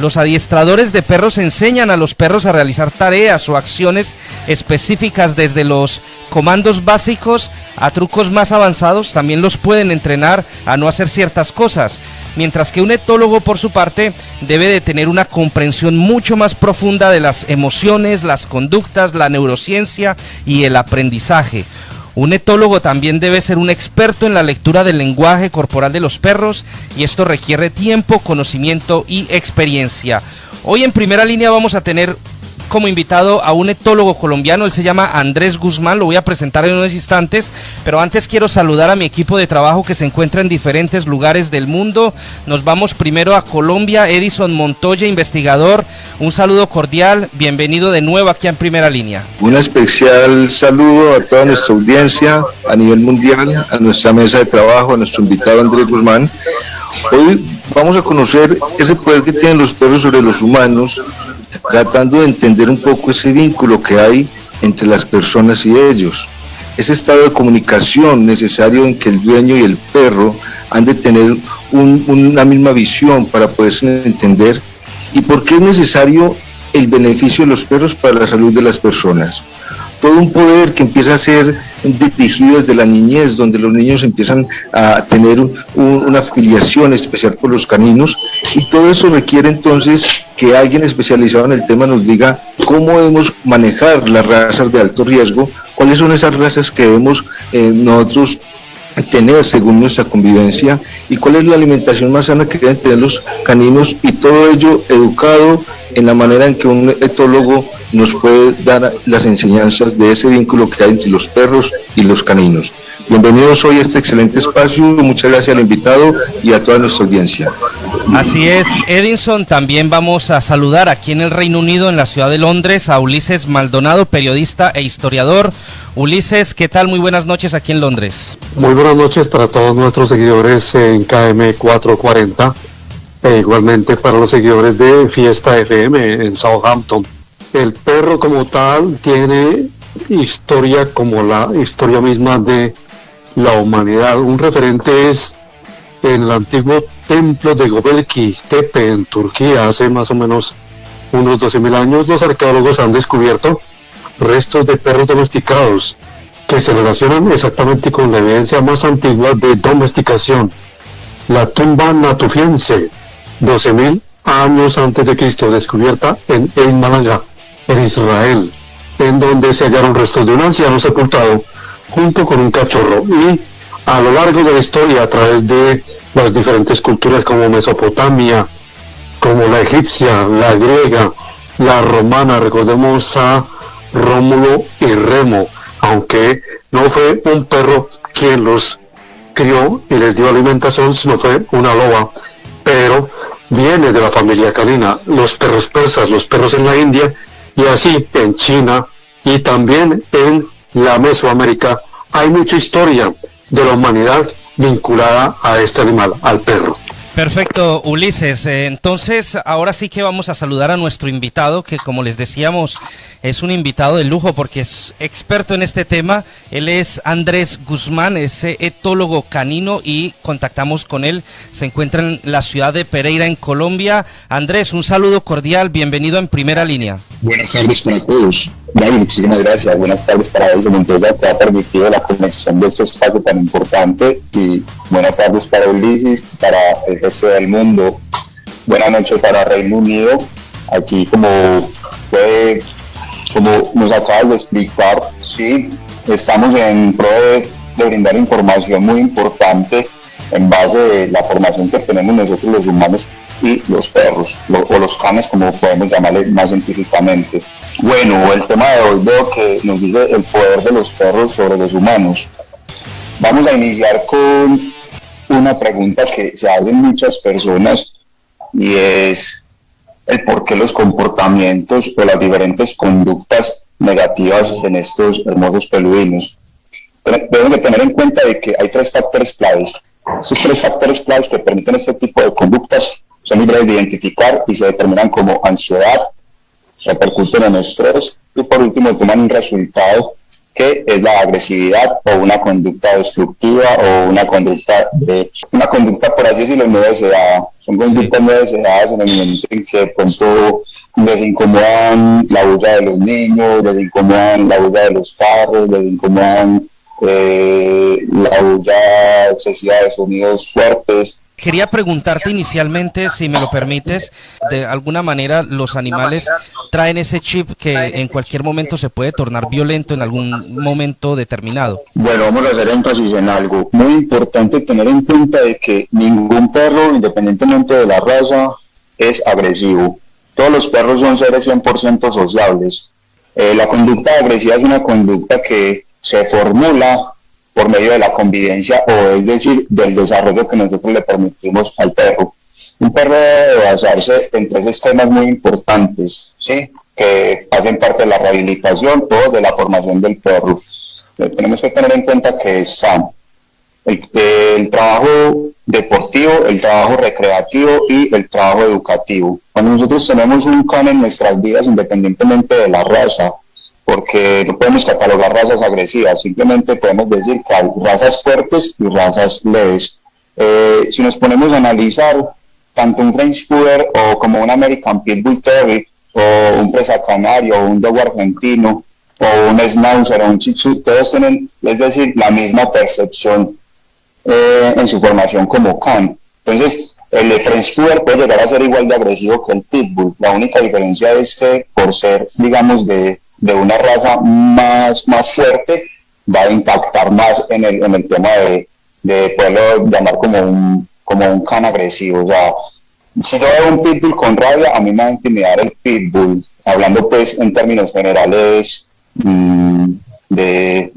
Los adiestradores de perros enseñan a los perros a realizar tareas o acciones específicas, desde los comandos básicos a trucos más avanzados. También los pueden entrenar a no hacer ciertas cosas, mientras que un etólogo, por su parte, debe de tener una comprensión mucho más profunda de las emociones, las conductas, la neurociencia y el aprendizaje. Un etólogo también debe ser un experto en la lectura del lenguaje corporal de los perros, y esto requiere tiempo, conocimiento y experiencia. Hoy en Primera Línea vamos a tener como invitado a un etólogo colombiano. Él se llama Andrés Guzmán, lo voy a presentar en unos instantes, pero antes quiero saludar a mi equipo de trabajo que se encuentra en diferentes lugares del mundo. Nos vamos primero a Colombia. Edison Montoya, investigador, un saludo cordial, bienvenido de nuevo aquí en Primera Línea. Un especial saludo a toda nuestra audiencia a nivel mundial, a nuestra mesa de trabajo, a nuestro invitado Andrés Guzmán. Hoy vamos a conocer ese poder que tienen los perros sobre los humanos, tratando de entender un poco ese vínculo que hay entre las personas y ellos. Ese estado de comunicación necesario en que el dueño y el perro han de tener una misma visión para poderse entender, y por qué es necesario el beneficio de los perros para la salud de las personas. Todo un poder que empieza a ser dirigido desde la niñez, donde los niños empiezan a tener una afiliación especial por los caninos, y todo eso requiere entonces que alguien especializado en el tema nos diga cómo debemos manejar las razas de alto riesgo, cuáles son esas razas que debemos nosotros tener según nuestra convivencia, y cuál es la alimentación más sana que deben tener los caninos, y todo ello educado en la manera en que un etólogo nos puede dar las enseñanzas de ese vínculo que hay entre los perros y los caninos. Bienvenidos hoy a este excelente espacio, muchas gracias al invitado y a toda nuestra audiencia. Así es, Edison. También vamos a saludar aquí en el Reino Unido, en la ciudad de Londres, a Ulises Maldonado, periodista e historiador. Ulises, ¿qué tal? Muy buenas noches aquí en Londres. Muy buenas noches para todos nuestros seguidores en KM 440, e igualmente para los seguidores de Fiesta FM en Southampton. El perro como tal tiene historia como la historia misma de la humanidad. Un referente es en el antiguo templo de Göbekli Tepe en Turquía. Hace más o menos unos 12.000 años los arqueólogos han descubierto restos de perros domesticados que se relacionan exactamente con la evidencia más antigua de domesticación, la tumba natufiense, 12.000 años antes de Cristo, descubierta en El Málaga, en Israel, en donde se hallaron restos de un anciano sepultado junto con un cachorro. Y a lo largo de la historia, a través de las diferentes culturas como Mesopotamia, como la egipcia, la griega, la romana, recordemos a Rómulo y Remo, aunque no fue un perro quien los crió y les dio alimentación, sino fue una loba, pero viene de la familia canina. Los perros persas, los perros en la India, y así en China y también en la Mesoamérica hay mucha historia de la humanidad vinculada a este animal, al perro. Perfecto, Ulises. Entonces, ahora sí que vamos a saludar a nuestro invitado, que como les decíamos, es un invitado de lujo porque es experto en este tema. Él es Andrés Guzmán, es etólogo canino, y contactamos con él. Se encuentra en la ciudad de Pereira, en Colombia. Andrés, un saludo cordial, bienvenido en Primera Línea. Buenas tardes para todos. David, muchísimas gracias. Buenas tardes para Edison Montoya, que ha permitido la conexión de este espacio tan importante, y buenas tardes para Ulises, para el resto del mundo. Buenas noches para Reino Unido. Aquí, como nos acabas de explicar, sí, estamos en pro de brindar información muy importante en base de la formación que tenemos nosotros los humanos y los perros, o los canes, como podemos llamarles más científicamente. Bueno, el tema de hoy veo que nos dice el poder de los perros sobre los humanos. Vamos a iniciar con una pregunta que se hacen muchas personas, y es el por qué los comportamientos o las diferentes conductas negativas en estos hermosos peludinos. Debemos de tener en cuenta de que hay tres factores claves. Estos tres factores claves que permiten este tipo de conductas son libres de identificar y se determinan como ansiedad, repercuten en estrés y por último toman un resultado que es la agresividad o una conducta destructiva o una conducta por así decirlo no deseada. Son conductas no deseadas en el momento en que de pronto les incomodan la bulla de los niños, les incomodan la bulla de los carros, les incomodan la bulla excesiva de sonidos fuertes. Quería preguntarte inicialmente, si me lo permites, de alguna manera los animales traen ese chip que en cualquier momento se puede tornar violento en algún momento determinado. Bueno, vamos a hacer énfasis en algo muy importante, tener en cuenta de que ningún perro, independientemente de la raza, es agresivo. Todos los perros son seres 100% sociables. La conducta agresiva es una conducta que se formula por medio de la convivencia, o es decir, del desarrollo que nosotros le permitimos al perro. Un perro debe basarse en tres esquemas muy importantes, ¿sí?, que hacen parte de la rehabilitación o de la formación del perro. Tenemos que tener en cuenta que están el trabajo deportivo, el trabajo recreativo y el trabajo educativo. Cuando nosotros tenemos un can en nuestras vidas, independientemente de la raza, porque no podemos catalogar razas agresivas, simplemente podemos decir que hay razas fuertes y razas leves. Si nos ponemos a analizar tanto un French Poodle o como un American Pitbull Terrier, o un presa canario, o un dogo argentino, o un schnauzer, o un shih tzu, todos tienen, es decir, la misma percepción en su formación como can. Entonces, el French Poodle puede llegar a ser igual de agresivo que el Pitbull. La única diferencia es que, por ser, digamos, de una raza más fuerte, va a impactar más en el tema de poderlo llamar como un can agresivo. O sea, si yo veo un pitbull con rabia, a mí me va a intimidar el pitbull, hablando pues en términos generales de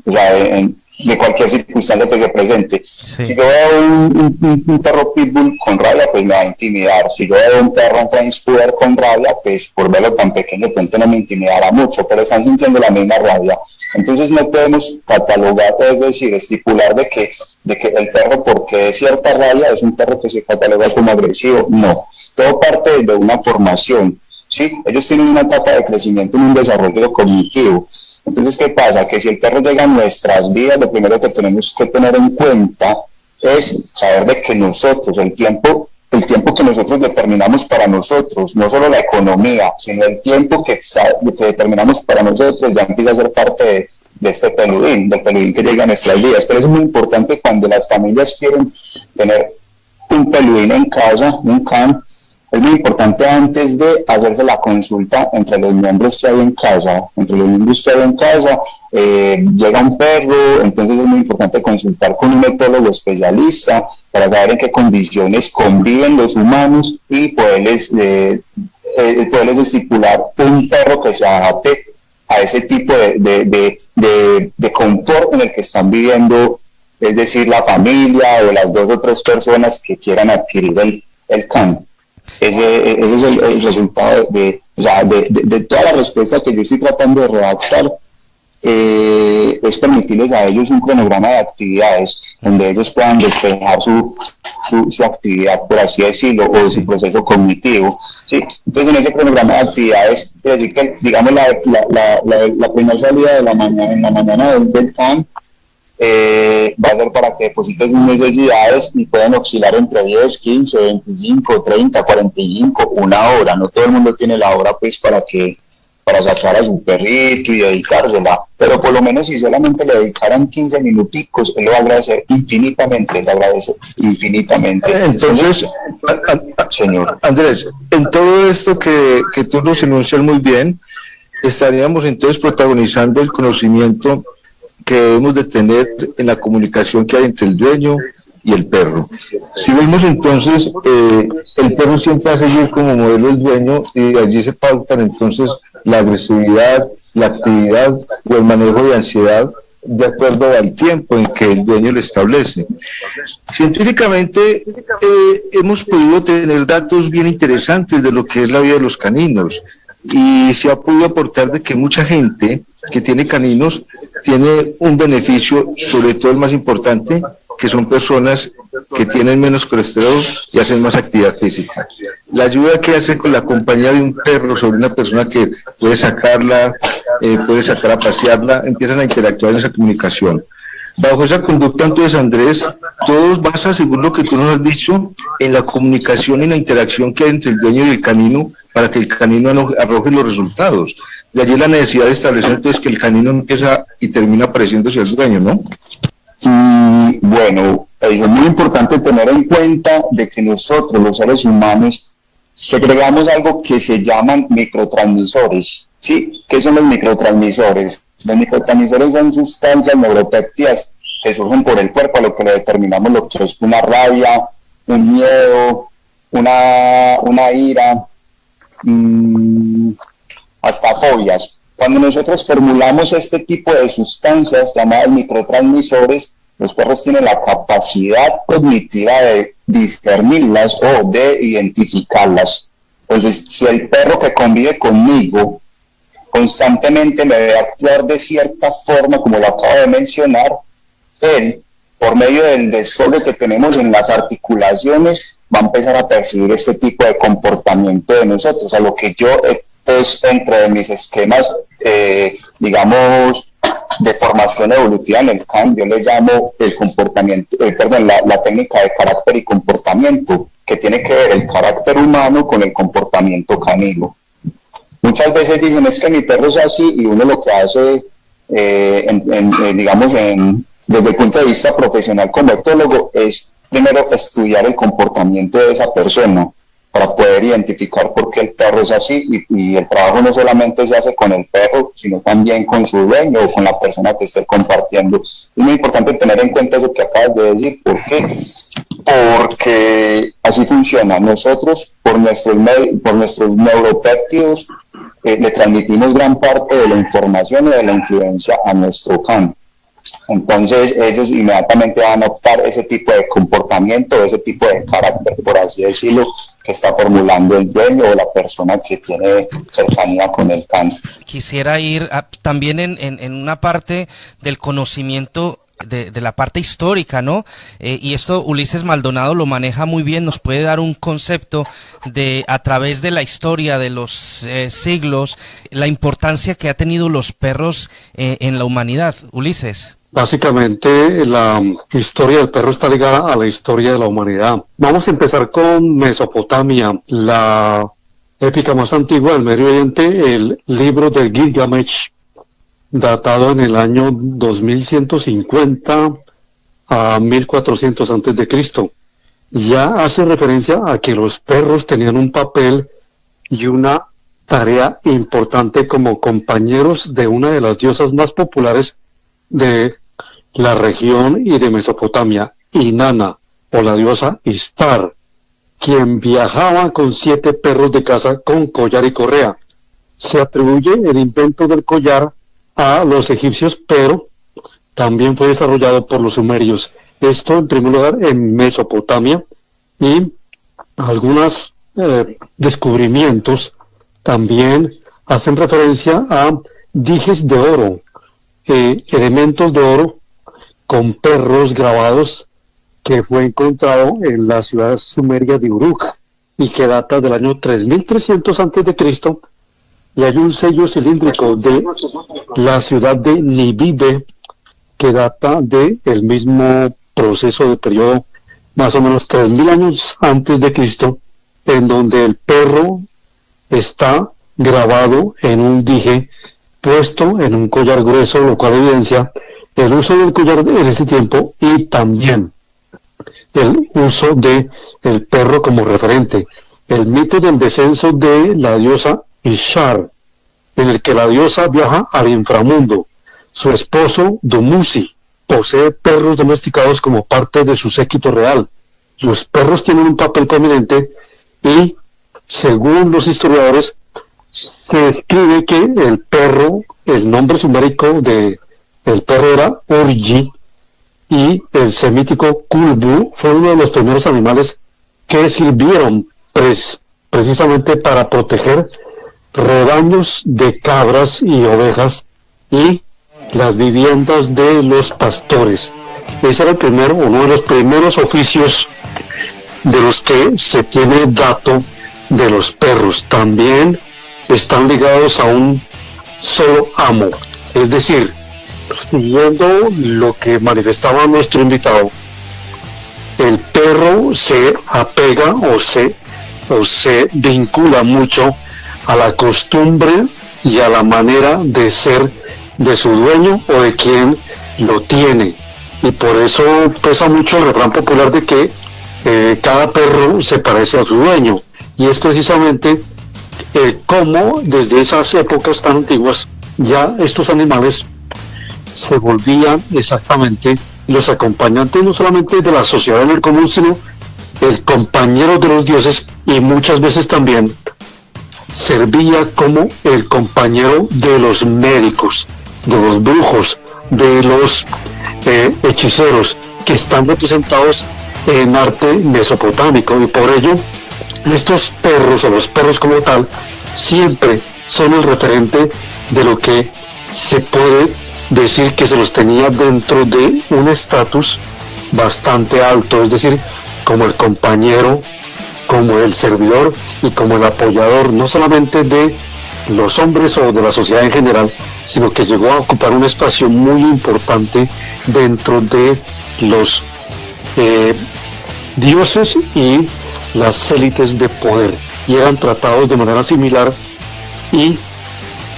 cualquier circunstancia que se presente. Sí. Si yo veo un perro pitbull con rabia, pues me va a intimidar. Si yo veo un perro French Poodle con rabia, pues por verlo tan pequeño, de pronto no me intimidará mucho, pero están sintiendo la misma rabia. Entonces no podemos catalogar, es decir, estipular de que el perro, porque es cierta rabia, es un perro que se cataloga como agresivo. No, todo parte de una formación. Sí, ellos tienen una etapa de crecimiento, un desarrollo cognitivo. Entonces, ¿qué pasa? Que si el perro llega a nuestras vidas, lo primero que tenemos que tener en cuenta es saber de que nosotros, el tiempo que nosotros determinamos para nosotros, no solo la economía, sino el tiempo que determinamos para nosotros, ya empieza a ser parte de este peludín, del peludín que llega a nuestras vidas. Pero eso es muy importante cuando las familias quieren tener un peludín en casa, un can. Es muy importante antes de hacerse la consulta entre los miembros que hay en casa. Llega un perro, entonces es muy importante consultar con un etólogo especialista para saber en qué condiciones conviven los humanos y poderles estipular un perro que se adapte a ese tipo de confort en el que están viviendo, es decir, la familia o las 2 o 3 personas que quieran adquirir el can. Ese es el resultado de toda la respuesta que yo estoy tratando de redactar. Es permitirles a ellos un cronograma de actividades donde ellos puedan despejar su actividad, por así decirlo, o su proceso cognitivo, ¿sí? Entonces, en ese cronograma de actividades, es decir, que digamos la primera salida de la mañana, en la mañana del can, va a ser para que deposites sus necesidades y pueden oscilar entre 10, 15, 25, 30, 45, una hora. No todo el mundo tiene la hora pues para sacar a su perrito y dedicársela, pero por lo menos si solamente le dedicaran 15 minuticos, él lo va a agradecer infinitamente, Entonces, señor Andrés, en todo esto que tú nos enuncias muy bien, estaríamos entonces protagonizando el conocimiento que debemos de tener en la comunicación que hay entre el dueño y el perro. Si vemos entonces, el perro siempre va a seguir como modelo el dueño y de allí se pautan entonces la agresividad, la actividad o el manejo de ansiedad de acuerdo al tiempo en que el dueño lo establece. Científicamente hemos podido tener datos bien interesantes de lo que es la vida de los caninos y se ha podido aportar de que mucha gente que tiene caninos tiene un beneficio, sobre todo el más importante, que son personas que tienen menos colesterol y hacen más actividad física. La ayuda que hace con la compañía de un perro sobre una persona que puede sacarla, puede sacar a pasearla, empiezan a interactuar en esa comunicación. Bajo esa conducta, entonces, Andrés, todo basa, según lo que tú nos has dicho, en la comunicación y la interacción que hay entre el dueño y el canino para que el canino arroje los resultados. De allí la necesidad de establecer entonces que el canino empieza y termina pareciéndose al dueño, ¿no? Bueno, es muy importante tener en cuenta de que nosotros, los seres humanos, segregamos algo que se llaman microtransmisores. ¿Sí? ¿Qué son los microtransmisores? Los microtransmisores son sustancias neuropéptidas que surgen por el cuerpo, a lo que le determinamos lo que es una rabia, un miedo, una ira, hasta fobias. Cuando nosotros formulamos este tipo de sustancias llamadas microtransmisores, los perros tienen la capacidad cognitiva de discernirlas o de identificarlas. Entonces, si el perro que convive conmigo constantemente me ve actuar de cierta forma, como lo acabo de mencionar, él, por medio del desfogue que tenemos en las articulaciones, va a empezar a percibir este tipo de comportamiento de nosotros, a lo que yo, pues, dentro de mis esquemas, digamos, de formación evolutiva en el CAN, yo le llamo el comportamiento, la técnica de carácter y comportamiento, que tiene que ver el carácter humano con el comportamiento canino. Muchas veces dicen, es que mi perro es así, y uno lo que hace, digamos, desde el punto de vista profesional como etólogo, es primero estudiar el comportamiento de esa persona para poder identificar por qué el perro es así, y el trabajo no solamente se hace con el perro, sino también con su dueño o con la persona que esté compartiendo. Es muy importante tener en cuenta eso que acabas de decir. ¿Por qué? Porque así funciona. Nosotros, por nuestros neuropéptidos, le transmitimos gran parte de la información y de la influencia a nuestro can. Entonces ellos inmediatamente van a optar ese tipo de comportamiento, ese tipo de carácter, por así decirlo, que está formulando el dueño o la persona que tiene cercanía con el can. Quisiera ir también en una parte del conocimiento de la parte histórica, ¿no? Y esto Ulises Maldonado lo maneja muy bien, nos puede dar un concepto de, a través de la historia de los siglos, la importancia que ha tenido los perros en la humanidad. Ulises. Básicamente, la historia del perro está ligada a la historia de la humanidad. Vamos a empezar con Mesopotamia, la épica más antigua del Medio Oriente, el libro del Gilgamesh, datado en el año 2150 a 1400 antes de Cristo. Ya hace referencia a que los perros tenían un papel y una tarea importante como compañeros de una de las diosas más populares de la región y de Mesopotamia, Inanna, o la diosa Ishtar, quien viajaba con 7 perros de caza con collar y correa. Se atribuye el invento del collar a los egipcios, pero también fue desarrollado por los sumerios. Esto en primer lugar en Mesopotamia, y algunos descubrimientos también hacen referencia a dijes de oro, elementos de oro con perros grabados, que fue encontrado en la ciudad sumeria de Uruk y que data del año 3300 a.C., y hay un sello cilíndrico de la ciudad de Nínive que data del mismo proceso de periodo, más o menos 3000 años antes de Cristo, en donde el perro está grabado en un dije puesto en un collar grueso, lo cual evidencia el uso del collar en ese tiempo y también el uso de el perro como referente. El mito del descenso de la diosa Ishtar, en el que la diosa viaja al inframundo. Su esposo, Dumuzi, posee perros domesticados como parte de su séquito real. Los perros tienen un papel prominente y, según los historiadores, se escribe que el perro, el nombre sumérico de el perro era Urgi, y el semítico Kulbu fue uno de los primeros animales que sirvieron precisamente para proteger rebaños de cabras y ovejas y las viviendas de los pastores. Ese era el primero, uno de los primeros oficios de los que se tiene dato de los perros. También están ligados a un solo amo, es decir, Siguiendo lo que manifestaba nuestro invitado, el perro se apega o se vincula mucho a la costumbre y a la manera de ser de su dueño o de quien lo tiene, y por eso pesa mucho el refrán popular de que cada perro se parece a su dueño, y es precisamente cómo desde esas épocas tan antiguas ya estos animales se volvían exactamente los acompañantes no solamente de la sociedad en el común, sino el compañero de los dioses, y muchas veces también servía como el compañero de los médicos, de los brujos, de los hechiceros, que están representados en arte mesopotámico, y por ello estos perros, o los perros como tal, siempre son el referente de lo que se puede decir que se los tenía dentro de un estatus bastante alto, es decir, como el compañero, como el servidor y como el apoyador, no solamente de los hombres o de la sociedad en general, sino que llegó a ocupar un espacio muy importante dentro de los dioses y las élites de poder, y eran tratados de manera similar y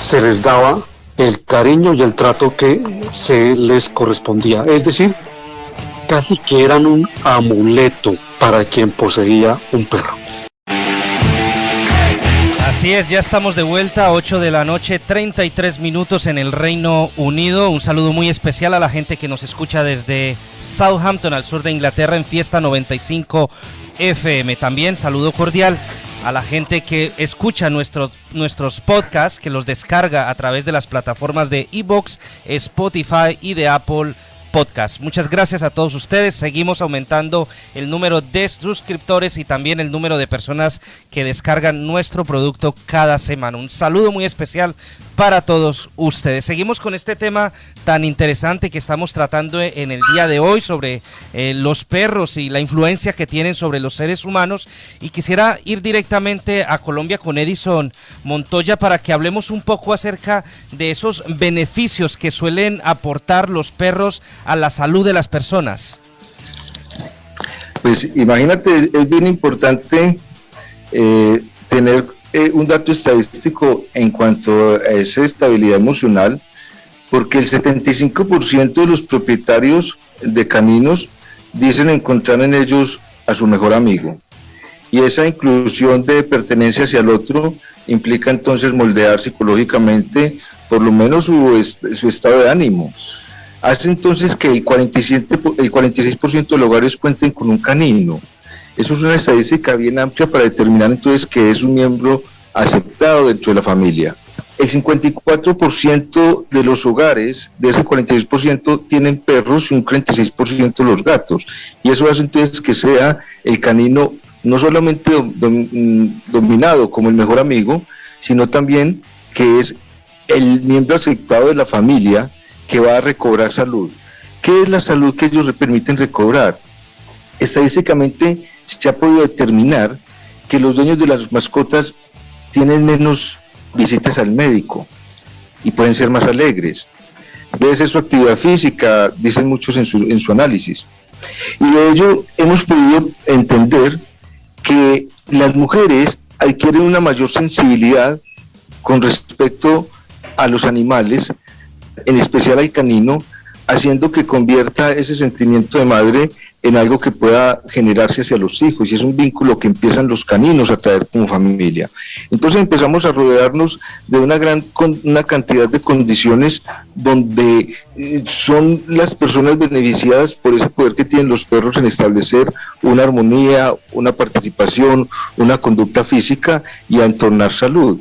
se les daba el cariño y el trato que se les correspondía, es decir, casi que eran un amuleto para quien poseía un perro. Así es, ya estamos de vuelta, 8 de la noche, 33 minutos en el Reino Unido. Un saludo muy especial a la gente que nos escucha desde Southampton, al sur de Inglaterra, en Fiesta 95 FM. También saludo cordial a la gente que escucha nuestros podcasts, que los descarga a través de las plataformas de iVoox, Spotify y de Apple Podcast. Muchas gracias a todos ustedes. Seguimos aumentando el número de suscriptores y también el número de personas que descargan nuestro producto cada semana. Un saludo muy especial para todos ustedes. Seguimos con este tema tan interesante que estamos tratando en el día de hoy sobre los perros y la influencia que tienen sobre los seres humanos, y quisiera ir directamente a Colombia con Edison Montoya para que hablemos un poco acerca de esos beneficios que suelen aportar los perros a la salud de las personas. Pues imagínate, es bien importante tener un dato estadístico en cuanto a esa estabilidad emocional, porque el 75% de los propietarios de caninos dicen encontrar en ellos a su mejor amigo, y esa inclusión de pertenencia hacia el otro implica entonces moldear psicológicamente por lo menos su estado de ánimo. Hace entonces que el 46% de los hogares cuenten con un canino. Eso es una estadística bien amplia para determinar entonces que es un miembro aceptado dentro de la familia. El 54% de los hogares, de ese 46%, tienen perros, y un 36% los gatos. Y eso hace entonces que sea el canino no solamente dominado como el mejor amigo, sino también que es el miembro aceptado de la familia que va a recobrar salud. ¿Qué es la salud que ellos le permiten recobrar? Estadísticamente se ha podido determinar que los dueños de las mascotas tienen menos visitas al médico y pueden ser más alegres. Debe ser su actividad física, dicen muchos en su análisis. Y de ello hemos podido entender que las mujeres adquieren una mayor sensibilidad con respecto a los animales, en especial al canino, haciendo que convierta ese sentimiento de madre en algo que pueda generarse hacia los hijos, y es un vínculo que empiezan los caninos a traer como familia. Entonces empezamos a rodearnos de una cantidad de condiciones donde son las personas beneficiadas por ese poder que tienen los perros en establecer una armonía, una participación, una conducta física y a entornar salud.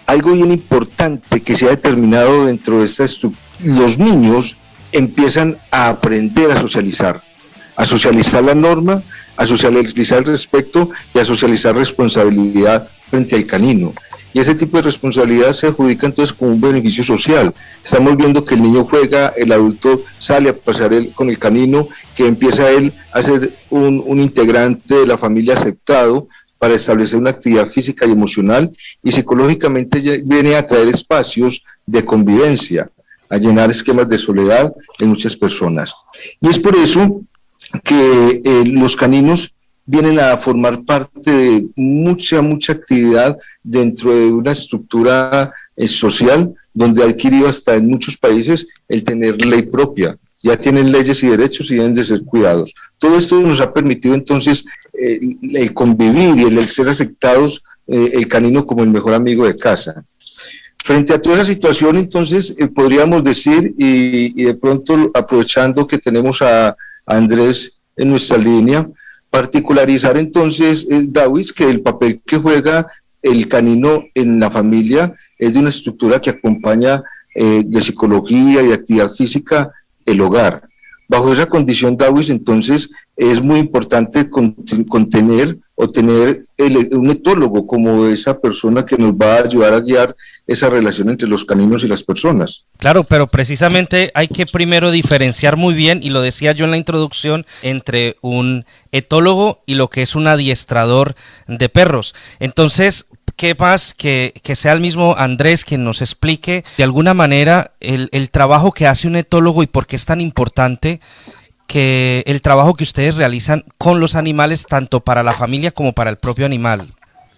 Algo bien importante que se ha determinado dentro de esta estructura: los niños empiezan a aprender a socializar la norma, a socializar el respeto y a socializar responsabilidad frente al canino. Y ese tipo de responsabilidad se adjudica entonces como un beneficio social. Estamos viendo que el niño juega, el adulto sale a pasar con el canino, que empieza él a ser un integrante de la familia aceptado para establecer una actividad física y emocional, y psicológicamente viene a traer espacios de convivencia. a llenar esquemas de soledad en muchas personas. Y es por eso que los caninos vienen a formar parte de mucha actividad dentro de una estructura social, donde ha adquirido hasta en muchos países el tener ley propia. Ya tienen leyes y derechos y deben de ser cuidados. Todo esto nos ha permitido entonces el convivir y el ser aceptados, el canino como el mejor amigo de casa. Frente a toda esa situación, entonces, podríamos decir, y de pronto aprovechando que tenemos a Andrés en nuestra línea, particularizar entonces, Dawis, que el papel que juega el canino en la familia es de una estructura que acompaña de psicología y de actividad física el hogar. Bajo esa condición, Dawis, entonces es muy importante contener o tener un etólogo como esa persona que nos va a ayudar a guiar esa relación entre los caninos y las personas. Claro, pero precisamente hay que primero diferenciar muy bien, y lo decía yo en la introducción, entre un etólogo y lo que es un adiestrador de perros. Entonces, ¿qué más que sea el mismo Andrés quien nos explique de alguna manera el trabajo que hace un etólogo y por qué es tan importante que el trabajo que ustedes realizan con los animales, tanto para la familia como para el propio animal?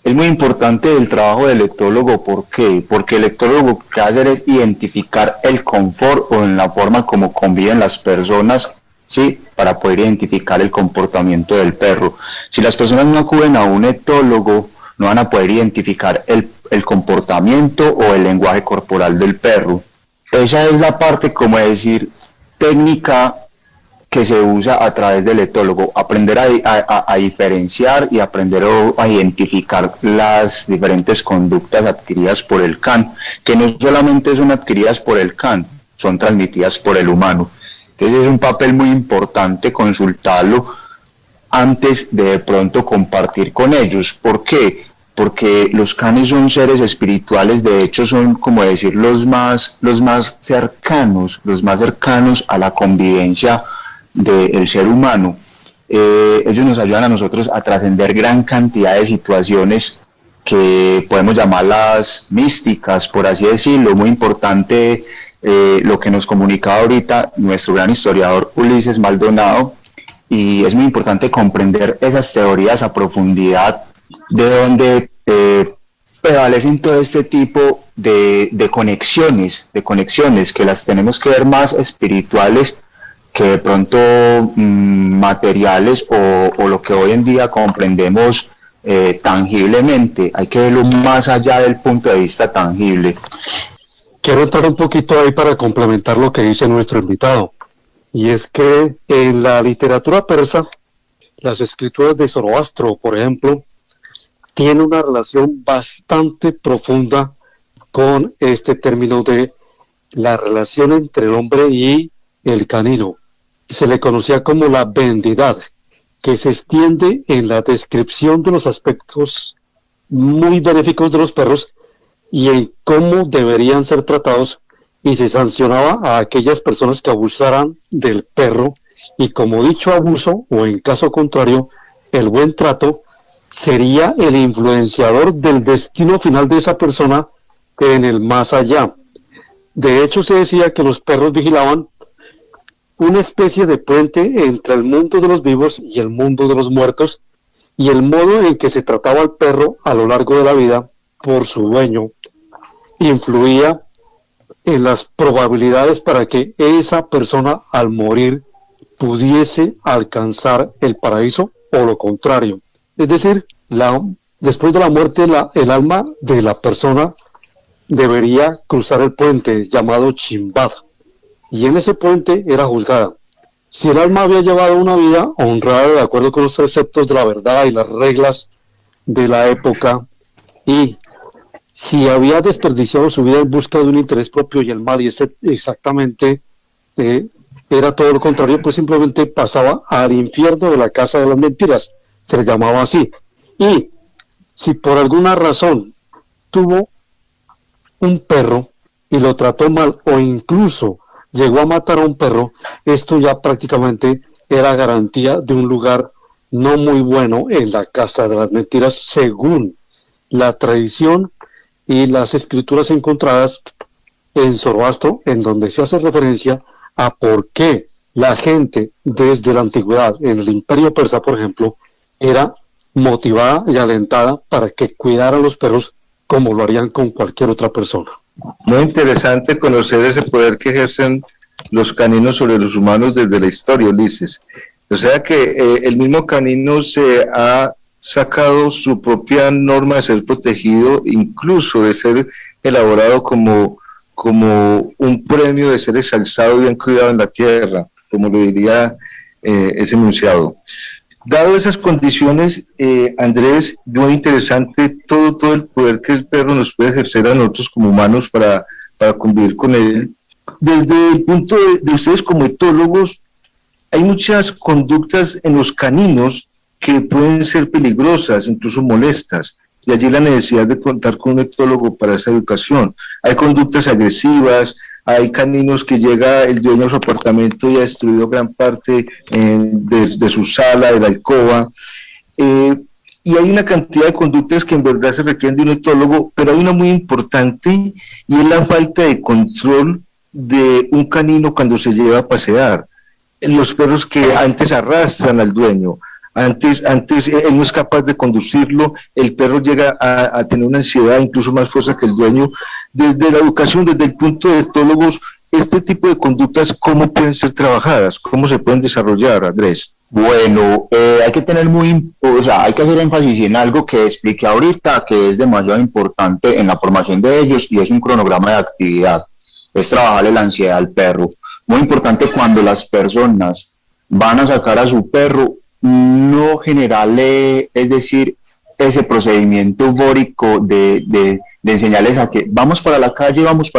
Es muy importante el trabajo del etólogo. ¿Por qué? Porque el etólogo lo que hace es identificar el confort o en la forma como conviven las personas, ¿sí?, para poder identificar el comportamiento del perro. Si las personas no acuden a un etólogo, no van a poder identificar el comportamiento o el lenguaje corporal del perro. Esa es la parte, como decir, técnica que se usa a través del etólogo, aprender a diferenciar y aprender a identificar las diferentes conductas adquiridas por el can, que no solamente son adquiridas por el can, son transmitidas por el humano. Entonces es un papel muy importante consultarlo antes de pronto compartir con ellos. ¿Por qué? Porque los canes son seres espirituales, de hecho son, como decir, los más cercanos a la convivencia del ser humano. Ellos nos ayudan a nosotros a trascender gran cantidad de situaciones que podemos llamarlas místicas, por así decirlo. Muy importante lo que nos comunicaba ahorita nuestro gran historiador Ulises Maldonado, y es muy importante comprender esas teorías a profundidad, de donde prevalecen todo este tipo de conexiones, que las tenemos que ver más espirituales que de pronto materiales o lo que hoy en día comprendemos tangiblemente. Hay que verlo más allá del punto de vista tangible. Quiero entrar un poquito ahí para complementar lo que dice nuestro invitado, y es que en la literatura persa, las escrituras de Zoroastro, por ejemplo, tienen una relación bastante profunda con este término de la relación entre el hombre y el canino. Se le conocía como la bendidad, que se extiende en la descripción de los aspectos muy benéficos de los perros y en cómo deberían ser tratados, y se sancionaba a aquellas personas que abusaran del perro, y como dicho abuso, o en caso contrario, el buen trato, sería el influenciador del destino final de esa persona en el más allá. De hecho, se decía que los perros vigilaban una especie de puente entre el mundo de los vivos y el mundo de los muertos, y el modo en que se trataba al perro a lo largo de la vida por su dueño influía en las probabilidades para que esa persona al morir pudiese alcanzar el paraíso o lo contrario. Es decir, después de la muerte el alma de la persona debería cruzar el puente llamado Chimbad, y en ese puente era juzgada. Si el alma había llevado una vida honrada de acuerdo con los preceptos de la verdad y las reglas de la época, y si había desperdiciado su vida en busca de un interés propio y el mal, y ese exactamente era todo lo contrario, pues simplemente pasaba al infierno de la casa de las mentiras, se le llamaba así. Y si por alguna razón tuvo un perro y lo trató mal, o incluso llegó a matar a un perro, esto ya prácticamente era garantía de un lugar no muy bueno en la casa de las mentiras, según la tradición y las escrituras encontradas en Zoroastro, en donde se hace referencia a por qué la gente desde la antigüedad, en el Imperio Persa, por ejemplo, era motivada y alentada para que cuidaran los perros como lo harían con cualquier otra persona. Muy interesante conocer ese poder que ejercen los caninos sobre los humanos desde la historia, Ulises. O sea que el mismo canino se ha sacado su propia norma de ser protegido, incluso de ser elaborado como un premio de ser exalzado y bien cuidado en la tierra, como lo diría ese enunciado. Dado esas condiciones, Andrés, muy interesante todo el poder que el perro nos puede ejercer a nosotros como humanos para convivir con él. Desde el punto de ustedes como etólogos, hay muchas conductas en los caninos que pueden ser peligrosas, incluso molestas, y allí la necesidad de contar con un etólogo para esa educación. Hay conductas agresivas, hay caninos que llega el dueño de su apartamento y ha destruido gran parte de su sala, de la alcoba, y hay una cantidad de conductas que en verdad se requieren de un etólogo, pero hay una muy importante y es la falta de control de un canino cuando se lleva a pasear. Los perros que antes arrastran al dueño, antes él no es capaz de conducirlo, el perro llega a tener una ansiedad incluso más fuerza que el dueño. Desde la educación, desde el punto de etólogos, este tipo de conductas, ¿cómo pueden ser trabajadas? ¿Cómo se pueden desarrollar, Andrés? Bueno, hay que hay que hacer énfasis en algo que expliqué ahorita, que es demasiado importante en la formación de ellos, y es un cronograma de actividad. Es trabajarle la ansiedad al perro. Muy importante cuando las personas van a sacar a su perro, no generarle, es decir, ese procedimiento eufórico de enseñarles a que vamos para la calle, y vamos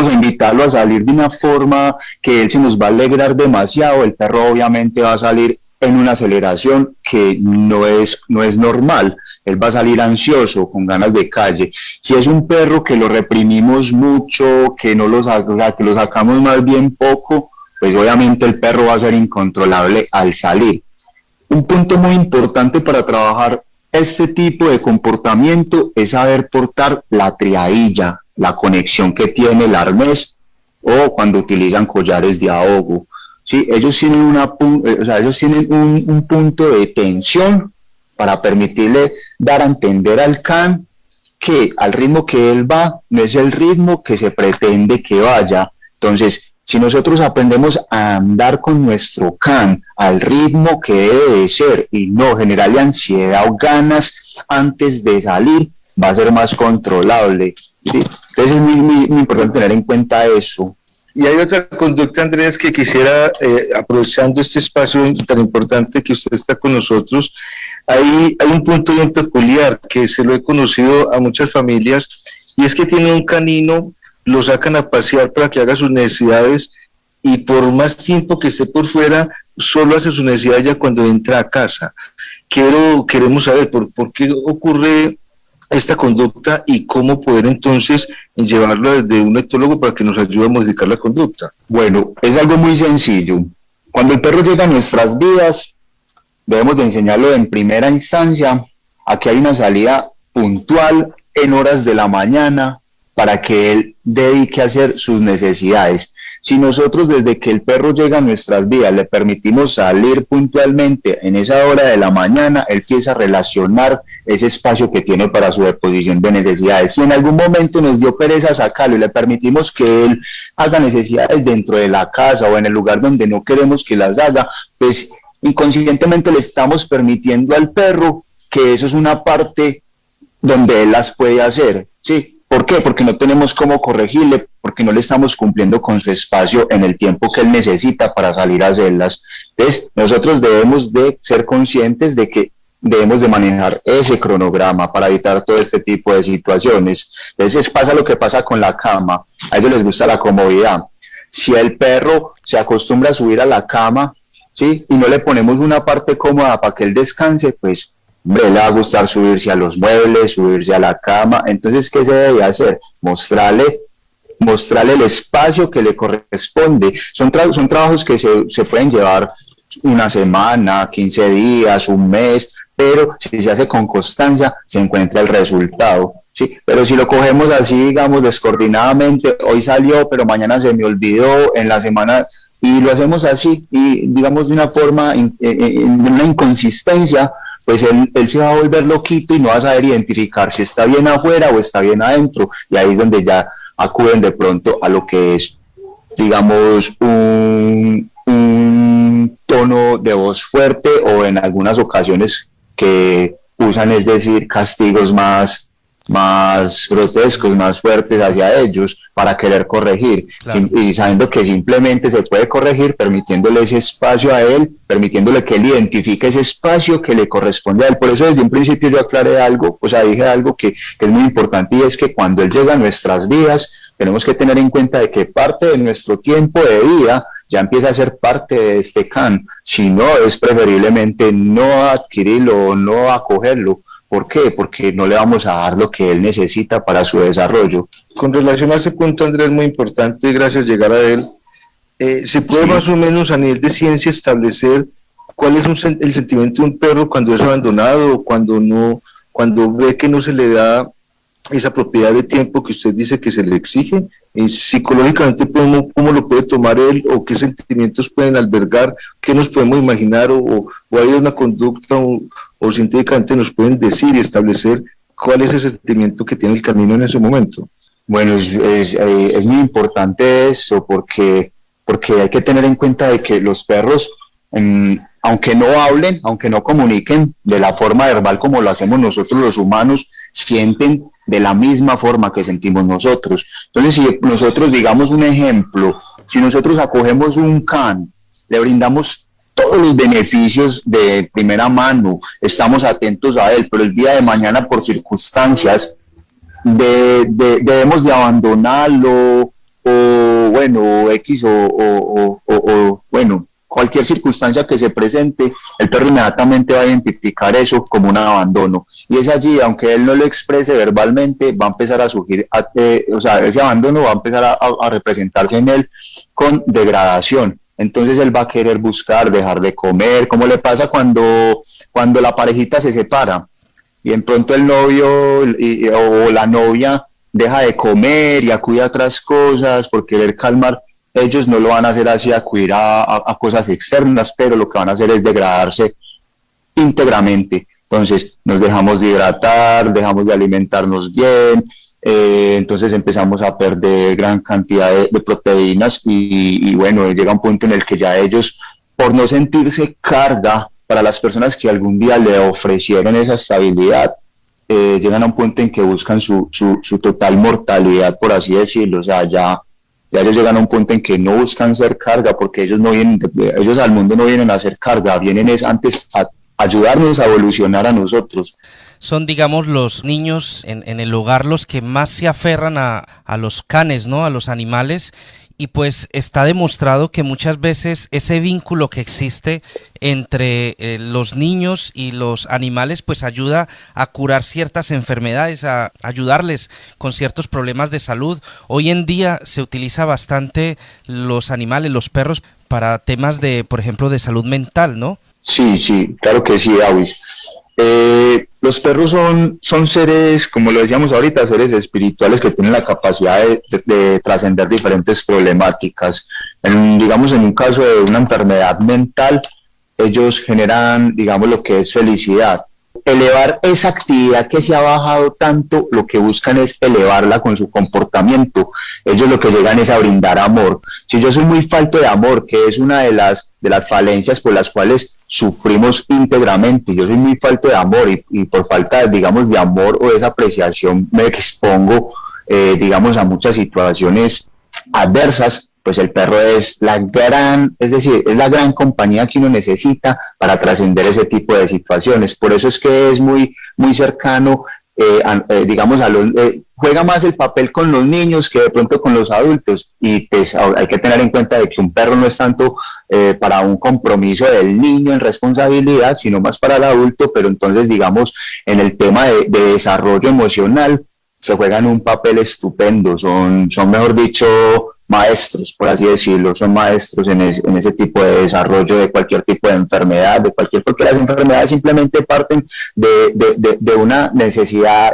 a invitarlo a salir de una forma que él se nos va a alegrar demasiado. El perro obviamente va a salir en una aceleración que no es normal. Él va a salir ansioso, con ganas de calle. Si es un perro que lo reprimimos mucho, que lo sacamos más bien poco, pues obviamente el perro va a ser incontrolable al salir. Un punto muy importante para trabajar este tipo de comportamiento es saber portar la triadilla, la conexión que tiene el arnés, o cuando utilizan collares de ahogo. ¿Sí? Ellos tienen un punto de tensión para permitirle dar a entender al can que al ritmo que él va no es el ritmo que se pretende que vaya. Entonces, si nosotros aprendemos a andar con nuestro can al ritmo que debe de ser y no generarle ansiedad o ganas antes de salir, va a ser más controlable, ¿sí? Entonces es muy importante tener en cuenta eso. Y hay otra conducta, Andrés, que quisiera, aprovechando este espacio tan importante que usted está con nosotros, hay un punto bien peculiar que se lo he conocido a muchas familias, y es que tiene un canino, lo sacan a pasear para que haga sus necesidades, y por más tiempo que esté por fuera, solo hace sus necesidades ya cuando entra a casa. Queremos saber por qué ocurre esta conducta y cómo poder entonces llevarlo desde un etólogo para que nos ayude a modificar la conducta. Bueno, es algo muy sencillo. Cuando el perro llega a nuestras vidas, debemos de enseñarlo en primera instancia a que hay una salida puntual en horas de la mañana para que él dedique a hacer sus necesidades. Si nosotros desde que el perro llega a nuestras vidas le permitimos salir puntualmente en esa hora de la mañana, él empieza a relacionar ese espacio que tiene para su deposición de necesidades. Si en algún momento nos dio pereza sacarlo y le permitimos que él haga necesidades dentro de la casa o en el lugar donde no queremos que las haga, pues inconscientemente le estamos permitiendo al perro que eso es una parte donde él las puede hacer, ¿sí? ¿Por qué? Porque no tenemos cómo corregirle, porque no le estamos cumpliendo con su espacio en el tiempo que él necesita para salir a hacerlas. Entonces, nosotros debemos de ser conscientes de que debemos de manejar ese cronograma para evitar todo este tipo de situaciones. Entonces, pasa lo que pasa con la cama. A ellos les gusta la comodidad. Si el perro se acostumbra a subir a la cama, ¿sí? Y no le ponemos una parte cómoda para que él descanse, pues hombre, le va a gustar subirse a los muebles, subirse a la cama. Entonces, ¿qué se debe hacer? Mostrarle el espacio que le corresponde. Son trabajos que se pueden llevar una semana, 15 días, un mes, pero si se hace con constancia, se encuentra el resultado. Sí, pero si lo cogemos así, digamos, descoordinadamente, hoy salió, pero mañana se me olvidó, en la semana, y lo hacemos así, y digamos de una forma, en una inconsistencia, pues él se va a volver loquito y no va a saber identificar si está bien afuera o está bien adentro, y ahí es donde ya acuden de pronto a lo que es, digamos, un tono de voz fuerte, o en algunas ocasiones que usan, es decir, castigos más grotescos, más fuertes hacia ellos para querer corregir, claro. Y sabiendo que simplemente se puede corregir permitiéndole ese espacio a él, permitiéndole que él identifique ese espacio que le corresponde a él. Por eso desde un principio yo aclaré algo, o sea, dije algo que es muy importante, y es que cuando él llega a nuestras vidas tenemos que tener en cuenta de que parte de nuestro tiempo de vida ya empieza a ser parte de este can. Si no, es preferiblemente no adquirirlo o no acogerlo. ¿Por qué? Porque no le vamos a dar lo que él necesita para su desarrollo. Con relación a ese punto, Andrés, muy importante, gracias llegar a él, ¿se puede más o menos a nivel de ciencia establecer cuál es el sentimiento de un perro cuando es abandonado, cuando ve que no se le da esa propiedad de tiempo que usted dice que se le exige? Psicológicamente, ¿cómo lo puede tomar él, o qué sentimientos pueden albergar, qué nos podemos imaginar, o hay una conducta o científicamente nos pueden decir y establecer cuál es el sentimiento que tiene el canino en ese momento? Bueno, es muy importante eso, porque hay que tener en cuenta de que los perros, aunque no hablen, aunque no comuniquen de la forma verbal como lo hacemos nosotros los humanos, sienten de la misma forma que sentimos nosotros. Entonces, si nosotros, digamos un ejemplo, si nosotros acogemos un can, le brindamos todos los beneficios de primera mano, estamos atentos a él, pero el día de mañana, por circunstancias, debemos de abandonarlo, o bueno, X, o bueno, cualquier circunstancia que se presente, el perro inmediatamente va a identificar eso como un abandono. Y es allí, aunque él no lo exprese verbalmente, va a empezar a surgir, o sea, ese abandono va a empezar a representarse en él con degradación. Entonces él va a querer buscar dejar de comer, como le pasa cuando la parejita se separa y en pronto el novio o la novia deja de comer y acude a otras cosas por querer calmar. Ellos no lo van a hacer así, acudir a cosas externas, pero lo que van a hacer es degradarse íntegramente. Entonces nos dejamos de hidratar, dejamos de alimentarnos bien, entonces empezamos a perder gran cantidad de proteínas y bueno, llega un punto en el que ya ellos, por no sentirse carga para las personas que algún día le ofrecieron esa estabilidad, llegan a un punto en que buscan su total mortalidad, por así decirlo. O sea, ya ellos llegan a un punto en que no buscan ser carga, porque ellos al mundo no vienen a ser carga, vienen antes a ayudarnos a evolucionar a nosotros. Son, digamos, los niños en el hogar los que más se aferran a los canes, ¿no? A los animales, y pues está demostrado que muchas veces ese vínculo que existe entre los niños y los animales pues ayuda a curar ciertas enfermedades, a ayudarles con ciertos problemas de salud. Hoy en día se utiliza bastante los animales, los perros, para temas de, por ejemplo, de salud mental, ¿no? Sí, claro que sí, Davis. Los perros son seres, como lo decíamos ahorita, seres espirituales que tienen la capacidad de trascender diferentes problemáticas. Digamos, en un caso de una enfermedad mental, ellos generan, digamos, lo que es felicidad. Elevar esa actividad que se ha bajado tanto, lo que buscan es elevarla con su comportamiento. Ellos lo que llegan es a brindar amor. Si yo soy muy falto de amor, que es una de las falencias por las cuales sufrimos íntegramente, yo soy muy falto de amor y por falta, digamos, de amor o de esa apreciación me expongo, digamos, a muchas situaciones adversas, pues el perro es la gran compañía que uno necesita para trascender ese tipo de situaciones. Por eso es que es muy, muy cercano, digamos, juega más el papel con los niños que de pronto con los adultos, y pues hay que tener en cuenta de que un perro no es tanto para un compromiso del niño en responsabilidad, sino más para el adulto, pero entonces, digamos, en el tema de desarrollo emocional se juegan un papel estupendo, son mejor dicho, maestros, por así decirlo, son maestros en ese tipo de desarrollo de cualquier tipo de enfermedad, porque las enfermedades simplemente parten de una necesidad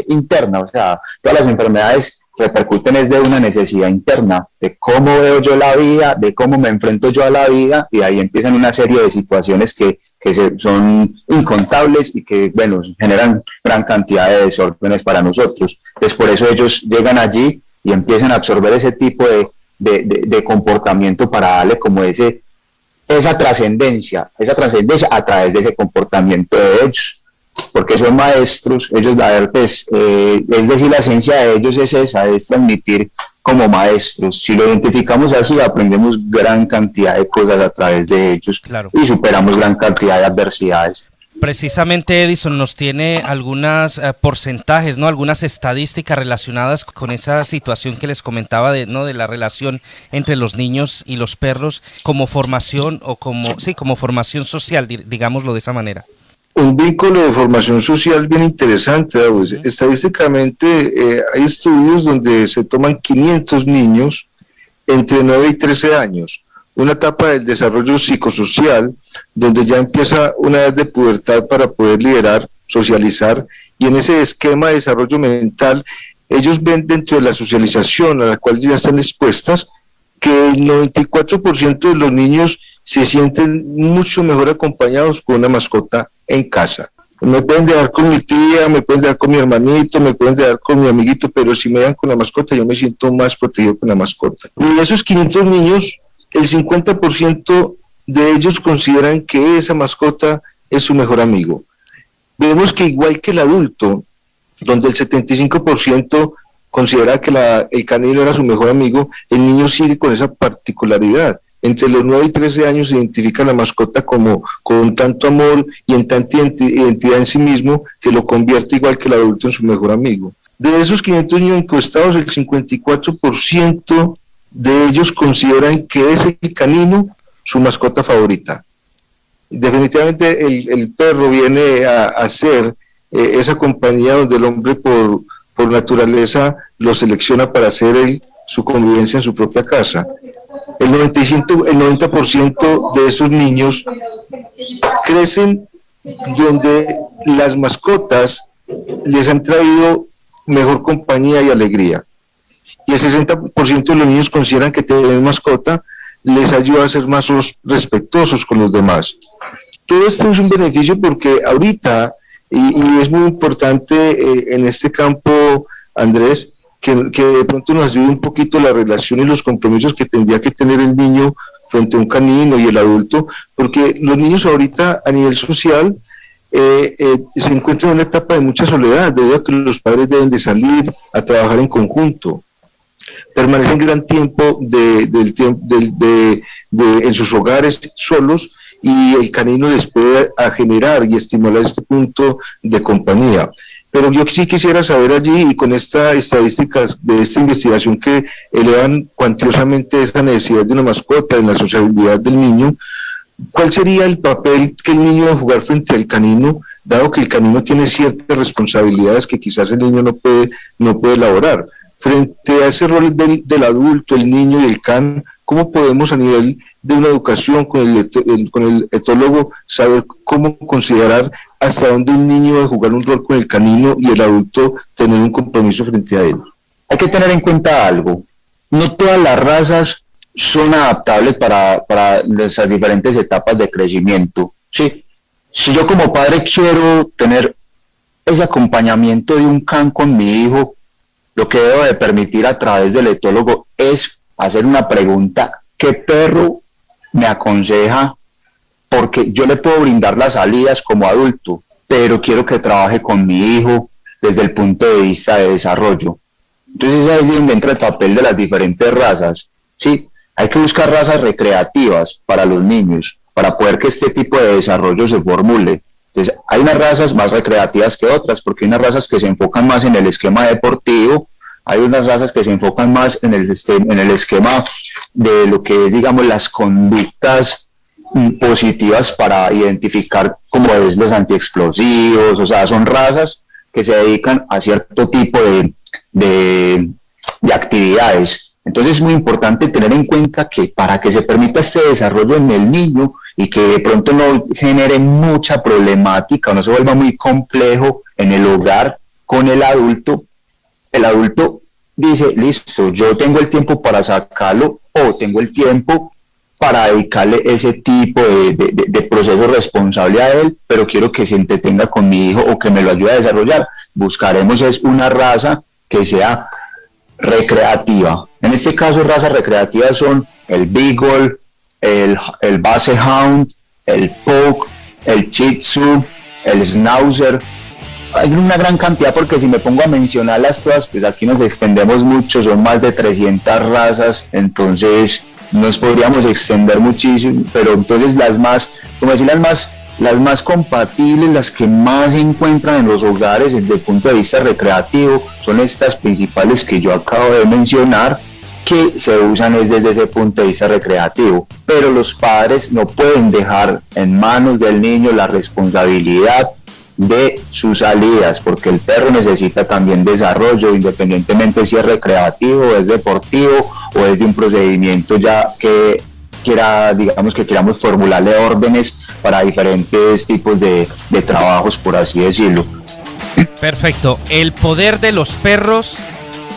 interna, o sea, todas las enfermedades repercuten es de una necesidad interna, de cómo veo yo la vida, de cómo me enfrento yo a la vida, y ahí empiezan una serie de situaciones que son incontables y que, bueno, generan gran cantidad de desórdenes para nosotros. Entonces, por eso ellos llegan allí y empiezan a absorber ese tipo de comportamiento para darle como esa trascendencia a través de ese comportamiento de ellos. Porque son maestros, ellos, a ver, pues, es decir, la esencia de ellos es esa, es transmitir como maestros. Si lo identificamos así, aprendemos gran cantidad de cosas a través de ellos, claro, y superamos gran cantidad de adversidades. Precisamente Edison nos tiene algunos porcentajes, ¿no? Algunas estadísticas relacionadas con esa situación que les comentaba de la relación entre los niños y los perros como formación o como formación social, digámoslo de esa manera. Un vínculo de formación social bien interesante, pues. Estadísticamente hay estudios donde se toman 500 niños entre 9 y 13 años, una etapa del desarrollo psicosocial donde ya empieza una edad de pubertad para poder liderar, socializar, y en ese esquema de desarrollo mental ellos ven dentro de la socialización a la cual ya están expuestas que el 94% de los niños se sienten mucho mejor acompañados con una mascota en casa. Me pueden dejar con mi tía, me pueden dejar con mi hermanito, me pueden dejar con mi amiguito, pero si me dan con la mascota, yo me siento más protegido con la mascota. Y de esos 500 niños, el 50% de ellos consideran que esa mascota es su mejor amigo. Vemos que igual que el adulto, donde el 75% considera que el canino era su mejor amigo, el niño sigue con esa particularidad. Entre los 9 y 13 años se identifica la mascota como con tanto amor y en tanta identidad en sí mismo que lo convierte igual que el adulto en su mejor amigo. De esos 500 niños encuestados, el 54% de ellos consideran que es el canino su mascota favorita. Definitivamente el perro viene a ser esa compañía donde el hombre por naturaleza lo selecciona para hacer su convivencia en su propia casa. El 90% de esos niños crecen donde las mascotas les han traído mejor compañía y alegría. Y el 60% de los niños consideran que tener mascota les ayuda a ser más respetuosos con los demás. Todo esto es un beneficio porque ahorita, y es muy importante en este campo, Andrés, que de pronto nos ayude un poquito la relación y los compromisos que tendría que tener el niño frente a un canino y el adulto, porque los niños ahorita a nivel social se encuentran en una etapa de mucha soledad, debido a que los padres deben de salir a trabajar en conjunto, permanecen gran tiempo en sus hogares solos, y el canino les puede generar y estimular este punto de compañía. Pero yo sí quisiera saber allí, y con estas estadísticas de esta investigación que elevan cuantiosamente esta necesidad de una mascota en la sociabilidad del niño, ¿cuál sería el papel que el niño debe jugar frente al canino, dado que el canino tiene ciertas responsabilidades que quizás el niño no puede elaborar? Frente a ese rol del adulto, el niño y el can, ¿cómo podemos a nivel de una educación con el etólogo saber cómo considerar hasta dónde el niño debe jugar un rol con el canino y el adulto tener un compromiso frente a él? Hay que tener en cuenta algo: no todas las razas son adaptables para esas diferentes etapas de crecimiento. ¿Sí? Si yo como padre quiero tener ese acompañamiento de un can con mi hijo, lo que debo de permitir a través del etólogo es hacer una pregunta: ¿qué perro me aconseja? Porque yo le puedo brindar las salidas como adulto, pero quiero que trabaje con mi hijo desde el punto de vista de desarrollo. Entonces ahí es donde entra el papel de las diferentes razas. Sí, hay que buscar razas recreativas para los niños, para poder que este tipo de desarrollo se formule. Entonces hay unas razas más recreativas que otras, porque hay unas razas que se enfocan más en el esquema deportivo, hay unas razas que se enfocan más en el esquema de lo que es, digamos, las conductas positivas para identificar como es los antiexplosivos. O sea, son razas que se dedican a cierto tipo de actividades. Entonces es muy importante tener en cuenta que para que se permita este desarrollo en el niño y que de pronto no genere mucha problemática o no se vuelva muy complejo en el hogar con el adulto dice, listo, yo tengo el tiempo para sacarlo o tengo el tiempo para dedicarle ese tipo de proceso responsable a él, pero quiero que se entretenga con mi hijo o que me lo ayude a desarrollar. Buscaremos es una raza que sea recreativa. En este caso, razas recreativas son el Beagle, el Basset Hound, el Pug, el Shih Tzu, el Schnauzer. Hay una gran cantidad, porque si me pongo a mencionarlas todas, pues aquí nos extendemos mucho, son más de 300 razas, entonces nos podríamos extender muchísimo, pero entonces las más, como decir, las más compatibles, las que más se encuentran en los hogares desde el punto de vista recreativo, son estas principales que yo acabo de mencionar, que se usan desde ese punto de vista recreativo. Pero los padres no pueden dejar en manos del niño la responsabilidad de sus salidas, porque el perro necesita también desarrollo, independientemente si es recreativo, es deportivo o es de un procedimiento ya que digamos que queramos formularle órdenes para diferentes tipos de trabajos, por así decirlo. Perfecto. El poder de los perros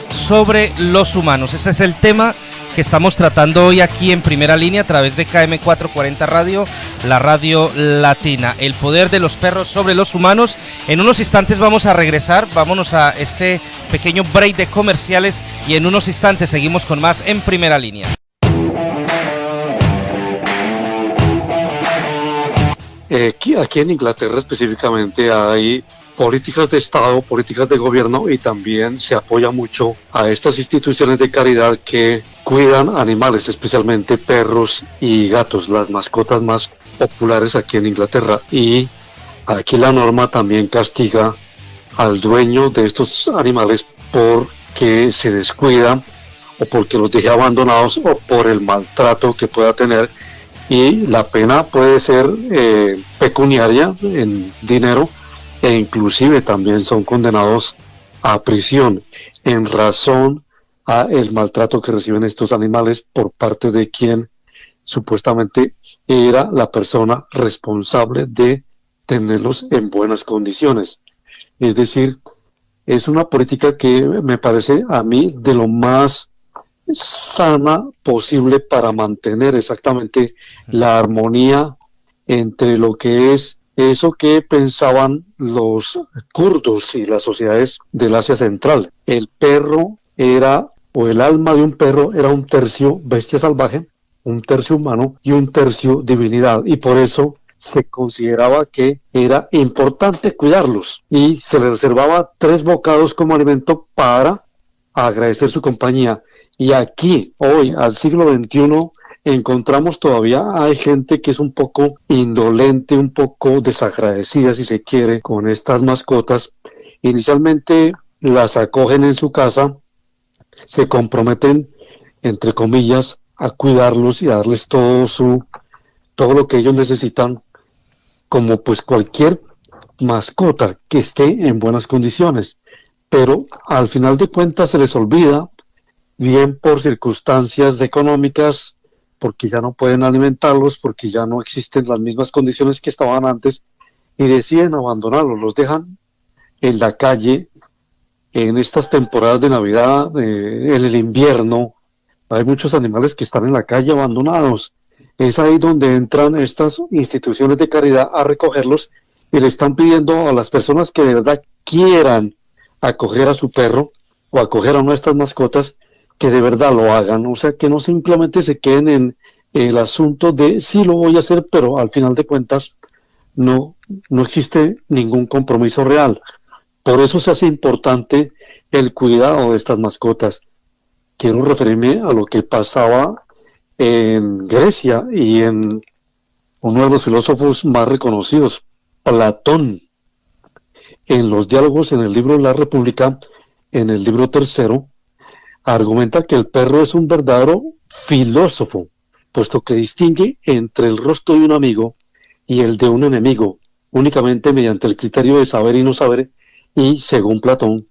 sobre los humanos. Ese es el tema que estamos tratando hoy aquí en Primera Línea a través de KM440 Radio, la radio latina. El poder de los perros sobre los humanos. En unos instantes vamos a regresar, vámonos a este pequeño break de comerciales y en unos instantes seguimos con más en Primera Línea. Aquí en Inglaterra específicamente hay políticas de Estado, políticas de gobierno, y también se apoya mucho a estas instituciones de caridad que cuidan animales, especialmente perros y gatos, las mascotas más populares aquí en Inglaterra. Y aquí la norma también castiga al dueño de estos animales porque se descuida o porque los deje abandonados o por el maltrato que pueda tener. Y la pena puede ser pecuniaria en dinero, e inclusive también son condenados a prisión en razón a el maltrato que reciben estos animales por parte de quien supuestamente era la persona responsable de tenerlos en buenas condiciones. Es decir, es una política que me parece a mí de lo más sana posible para mantener exactamente la armonía entre lo que es eso que pensaban los kurdos y las sociedades del Asia Central. El perro era, o el alma de un perro era un tercio bestia salvaje, un tercio humano y un tercio divinidad, y por eso se consideraba que era importante cuidarlos y se les reservaba 3 bocados como alimento para agradecer su compañía. Y aquí, hoy, al siglo XXI, encontramos todavía, hay gente que es un poco indolente, un poco desagradecida, si se quiere, con estas mascotas. Inicialmente las acogen en su casa, se comprometen, entre comillas, a cuidarlos y a darles todo lo que ellos necesitan, como pues cualquier mascota que esté en buenas condiciones. Pero al final de cuentas se les olvida, bien por circunstancias económicas, porque ya no pueden alimentarlos, porque ya no existen las mismas condiciones que estaban antes, y deciden abandonarlos, los dejan en la calle en estas temporadas de Navidad, en el invierno. Hay muchos animales que están en la calle abandonados. Es ahí donde entran estas instituciones de caridad a recogerlos y le están pidiendo a las personas que de verdad quieran acoger a su perro o acoger a nuestras mascotas, que de verdad lo hagan, o sea, que no simplemente se queden en el asunto de sí lo voy a hacer, pero al final de cuentas no existe ningún compromiso real. Por eso se hace importante el cuidado de estas mascotas. Quiero referirme a lo que pasaba en Grecia y en uno de los filósofos más reconocidos, Platón. En los diálogos en el libro La República, en el libro 3, argumenta que el perro es un verdadero filósofo, puesto que distingue entre el rostro de un amigo y el de un enemigo, únicamente mediante el criterio de saber y no saber, y según Platón,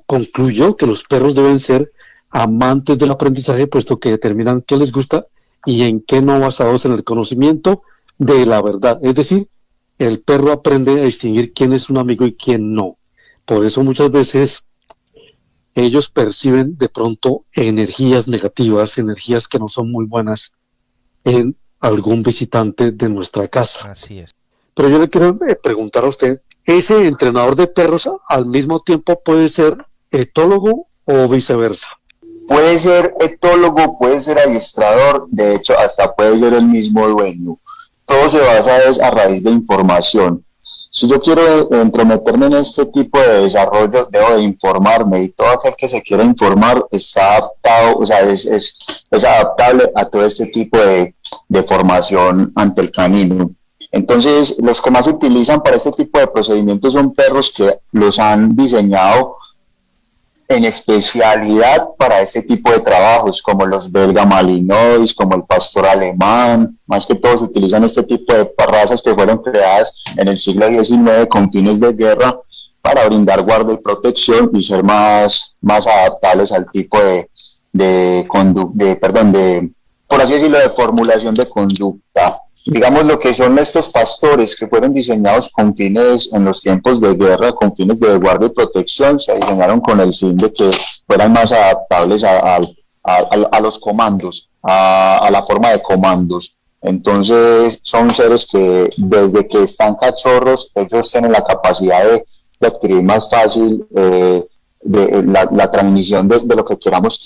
concluyó que los perros deben ser amantes del aprendizaje, puesto que determinan qué les gusta y en qué no, basados en el conocimiento de la verdad. Es decir, el perro aprende a distinguir quién es un amigo y quién no. Por eso muchas veces ellos perciben de pronto energías negativas, energías que no son muy buenas en algún visitante de nuestra casa. Así es. Pero yo le quiero preguntar a usted, ¿ese entrenador de perros al mismo tiempo puede ser etólogo o viceversa? Puede ser etólogo, puede ser adiestrador, de hecho hasta puede ser el mismo dueño. Todo se basa a raíz de información. Si yo quiero entrometerme en este tipo de desarrollo, debo de informarme, y todo aquel que se quiera informar está adaptado, o sea, es adaptable a todo este tipo de formación ante el canino. Entonces, los que más se utilizan para este tipo de procedimientos son perros que los han diseñado en especialidad para este tipo de trabajos, como los belga malinois, como el pastor alemán. Más que todo se utilizan este tipo de razas que fueron creadas en el siglo XIX con fines de guerra para brindar guarda y protección y ser más adaptables al tipo por así decirlo, de formulación de conducta. Digamos, lo que son estos pastores que fueron diseñados con fines en los tiempos de guerra, con fines de guardia y protección, se diseñaron con el fin de que fueran más adaptables a los comandos, a la forma de comandos. Entonces son seres que desde que están cachorros, ellos tienen la capacidad de adquirir más fácil la transmisión de lo que queramos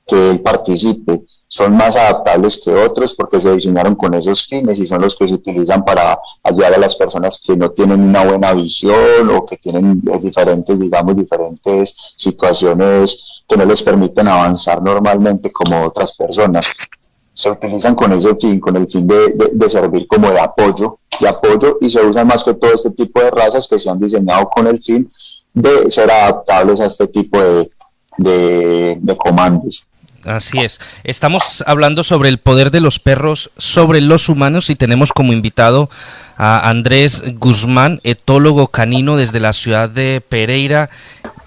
que él participe. Son más adaptables que otros porque se diseñaron con esos fines y son los que se utilizan para ayudar a las personas que no tienen una buena visión o que tienen diferentes situaciones que no les permiten avanzar normalmente como otras personas. Se utilizan con ese fin, con el fin de servir como de apoyo, y se usan más que todo este tipo de razas que se han diseñado con el fin de ser adaptables a este tipo de comandos. Así es. Estamos hablando sobre el poder de los perros sobre los humanos y tenemos como invitado a Andrés Guzmán, etólogo canino desde la ciudad de Pereira.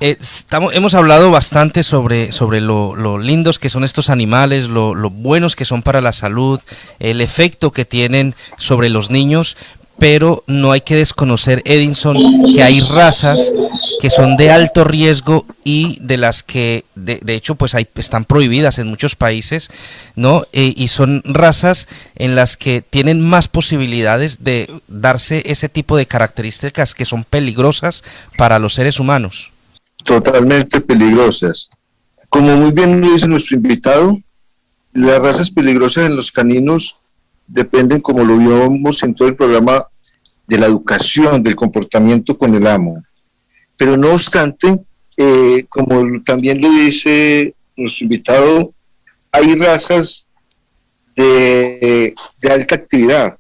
Hemos hablado bastante sobre lo lindos que son estos animales, lo buenos que son para la salud, el efecto que tienen sobre los niños, pero no hay que desconocer, Edinson, que hay razas que son de alto riesgo y de las que de hecho pues están prohibidas en muchos países, ¿no? Y son razas en las que tienen más posibilidades de darse ese tipo de características que son peligrosas para los seres humanos. Totalmente peligrosas. Como muy bien lo dice nuestro invitado, las razas peligrosas en los caninos dependen, como lo vimos en todo el programa, de la educación, del comportamiento con el amo. Pero no obstante, como también lo dice nuestro invitado, hay razas de alta actividad.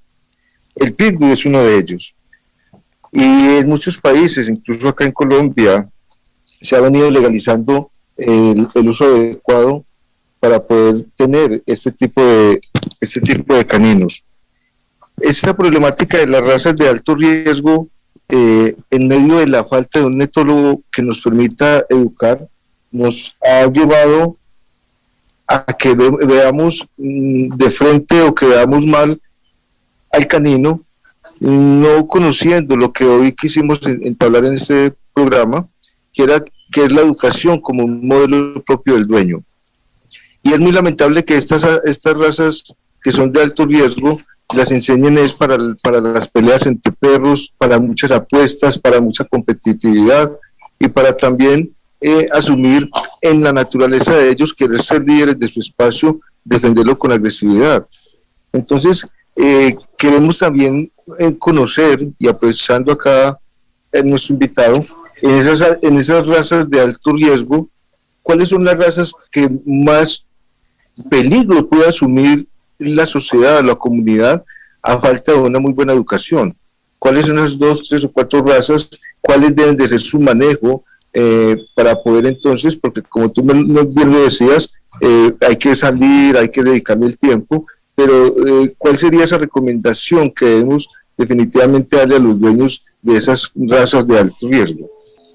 El pitbull es uno de ellos. Y en muchos países, incluso acá en Colombia, se ha venido legalizando el uso adecuado para poder tener este tipo de caninos. Esta problemática de las razas de alto riesgo, en medio de la falta de un etólogo que nos permita educar, nos ha llevado a que veamos de frente o que veamos mal al canino, no conociendo lo que hoy quisimos entablar en este programa, que es la educación como un modelo propio del dueño. Y es muy lamentable que estas razas que son de alto riesgo las enseñen es para las peleas entre perros, para muchas apuestas, para mucha competitividad y para también asumir en la naturaleza de ellos querer ser líderes de su espacio, defenderlo con agresividad. Entonces, queremos también conocer, y aprovechando acá nuestro invitado, en esas razas de alto riesgo, ¿cuáles son las razas que más peligro puede asumir la sociedad, la comunidad, a falta de una muy buena educación? ¿Cuáles son las 2, 3 o 4 razas? ¿Cuáles deben de ser su manejo para poder entonces, porque como tú bien lo decías, hay que salir, hay que dedicarle el tiempo, pero ¿cuál sería esa recomendación que debemos definitivamente darle a los dueños de esas razas de alto riesgo?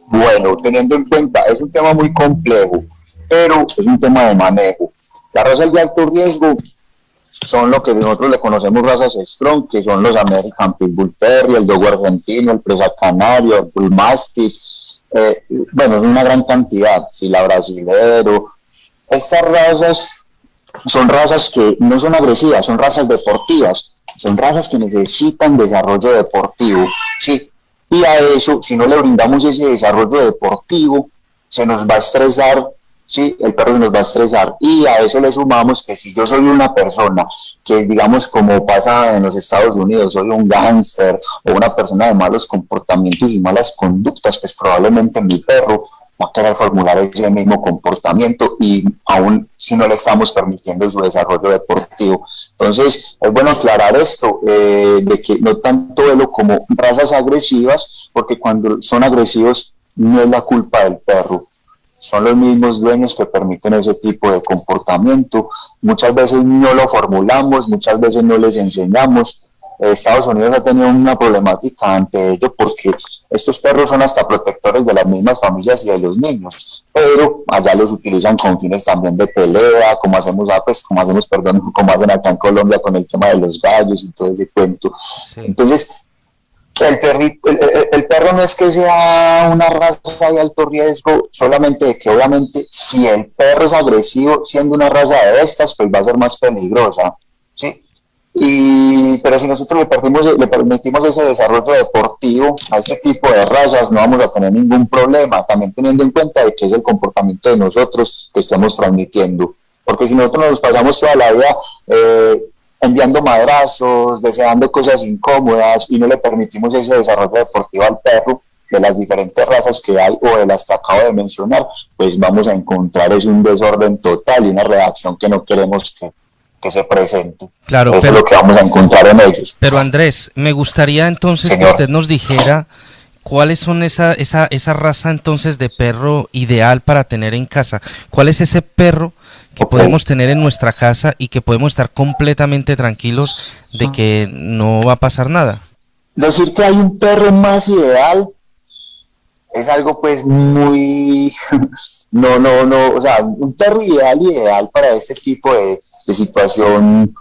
Bueno, teniendo en cuenta, es un tema muy complejo, pero es un tema de manejo. Las razas de alto riesgo son lo que nosotros le conocemos razas strong, que son los American Pitbull Terrier, el Dogo argentino, el Presa Canario, el Bull Mastiff, bueno, es una gran cantidad, Fila Brasilero. Estas razas son razas que no son agresivas, son razas deportivas, son razas que necesitan desarrollo deportivo, ¿sí? Y a eso, si no le brindamos ese desarrollo deportivo, se nos va a estresar, ¿sí? El perro se nos va a estresar. Y a eso le sumamos que si yo soy una persona que, digamos, como pasa en los Estados Unidos, soy un gángster o una persona de malos comportamientos y malas conductas, pues probablemente mi perro va a querer formular ese mismo comportamiento y aún si no le estamos permitiendo su desarrollo deportivo. Entonces, es bueno aclarar esto, de que no tanto velo como razas agresivas, porque cuando son agresivos no es la culpa del perro, son los mismos dueños que permiten ese tipo de comportamiento. Muchas veces no lo formulamos, muchas veces no les enseñamos. Estados Unidos ha tenido una problemática ante ello porque estos perros son hasta protectores de las mismas familias y de los niños, pero allá los utilizan con fines también de pelea, como hacemos como hacen acá en Colombia con el tema de los gallos y todo ese cuento. Sí. Entonces, el perro no es que sea una raza de alto riesgo, solamente de que obviamente si el perro es agresivo, siendo una raza de estas, pues va a ser más peligrosa, ¿sí? Pero si nosotros le permitimos ese desarrollo deportivo a este tipo de razas, no vamos a tener ningún problema, también teniendo en cuenta de que es el comportamiento de nosotros que estamos transmitiendo, porque si nosotros nos pasamos toda la vida enviando madrazos, deseando cosas incómodas y no le permitimos ese desarrollo deportivo al perro de las diferentes razas que hay o de las que acabo de mencionar, pues vamos a encontrar un desorden total y una reacción que no queremos que se presente. Claro, eso es lo que vamos a encontrar en ellos. Pero Andrés, me gustaría entonces que usted nos dijera cuáles son esa raza entonces de perro ideal para tener en casa. ¿Cuál es ese perro que podemos tener en nuestra casa y que podemos estar completamente tranquilos de que no va a pasar nada? Decir que hay un perro más ideal es algo pues muy o sea, un perro ideal para este tipo de situación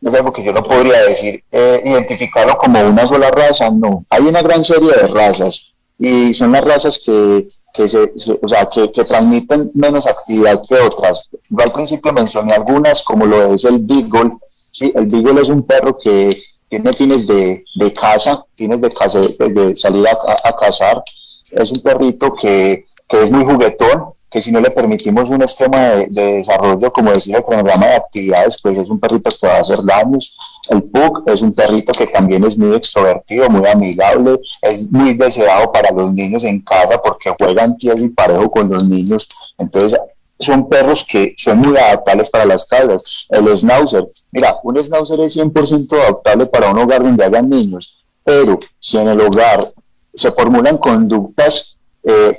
es algo que yo no podría decir, identificarlo como una sola raza. No, hay una gran serie de razas y son las razas que transmiten menos actividad que otras. Yo al principio mencioné algunas, como lo es el Beagle. Sí, el Beagle es un perro que tiene fines de caza, de salir a cazar. Es un perrito que es muy juguetón, que si no le permitimos un esquema de desarrollo, como decía el cronograma de actividades, pues es un perrito que va a hacer daños. El Pug es un perrito que también es muy extrovertido, muy amigable, es muy deseado para los niños en casa porque juegan tieso y parejo con los niños. Entonces, son perros que son muy adaptables para las casas. El Schnauzer, mira, un Schnauzer es 100% adaptable para un hogar donde hayan niños, pero si en el hogar se formulan conductas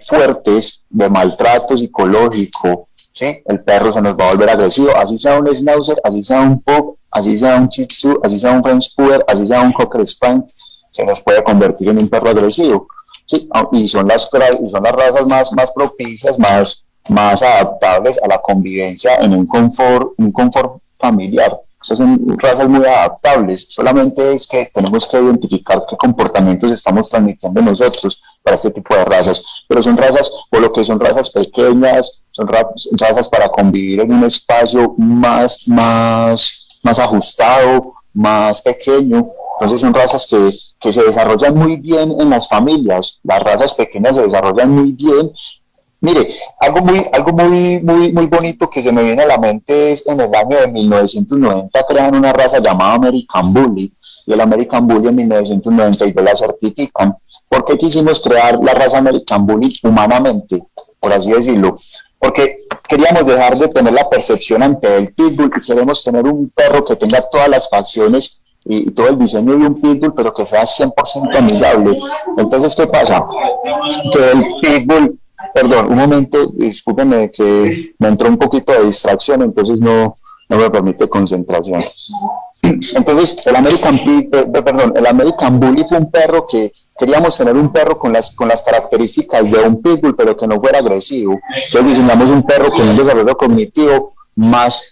fuertes de maltrato psicológico, ¿sí? El perro se nos va a volver agresivo, así sea un Schnauzer, así sea un Pug, así sea un Shih Tzu, así sea un French Poodle, así sea un Cocker Spaniel, se nos puede convertir en un perro agresivo, ¿sí? Y son las razas más propicias, más adaptables a la convivencia en un confort familiar. Estas son razas muy adaptables, solamente es que tenemos que identificar qué comportamientos estamos transmitiendo nosotros para este tipo de razas, pero son razas, por lo que son razas pequeñas, son razas para convivir en un espacio más ajustado, más pequeño. Entonces son razas que se desarrollan muy bien en las familias, las razas pequeñas se desarrollan muy bien. Mire, algo muy bonito que se me viene a la mente es en el año de 1990 crean una raza llamada American Bully, y el American Bully en 1992 la certifican. ¿Por qué quisimos crear la raza American Bully humanamente, por así decirlo? Porque queríamos dejar de tener la percepción ante el Pitbull y queremos tener un perro que tenga todas las facciones y todo el diseño de un Pitbull, pero que sea 100% amigable. Entonces, ¿qué pasa? Que el Pitbull... Perdón, un momento, discúlpenme que me entró un poquito de distracción, entonces no me permite concentración. Entonces, el American Bully fue un perro que queríamos tener un perro con las características de un pitbull, pero que no fuera agresivo. Entonces diseñamos un perro con un desarrollo cognitivo más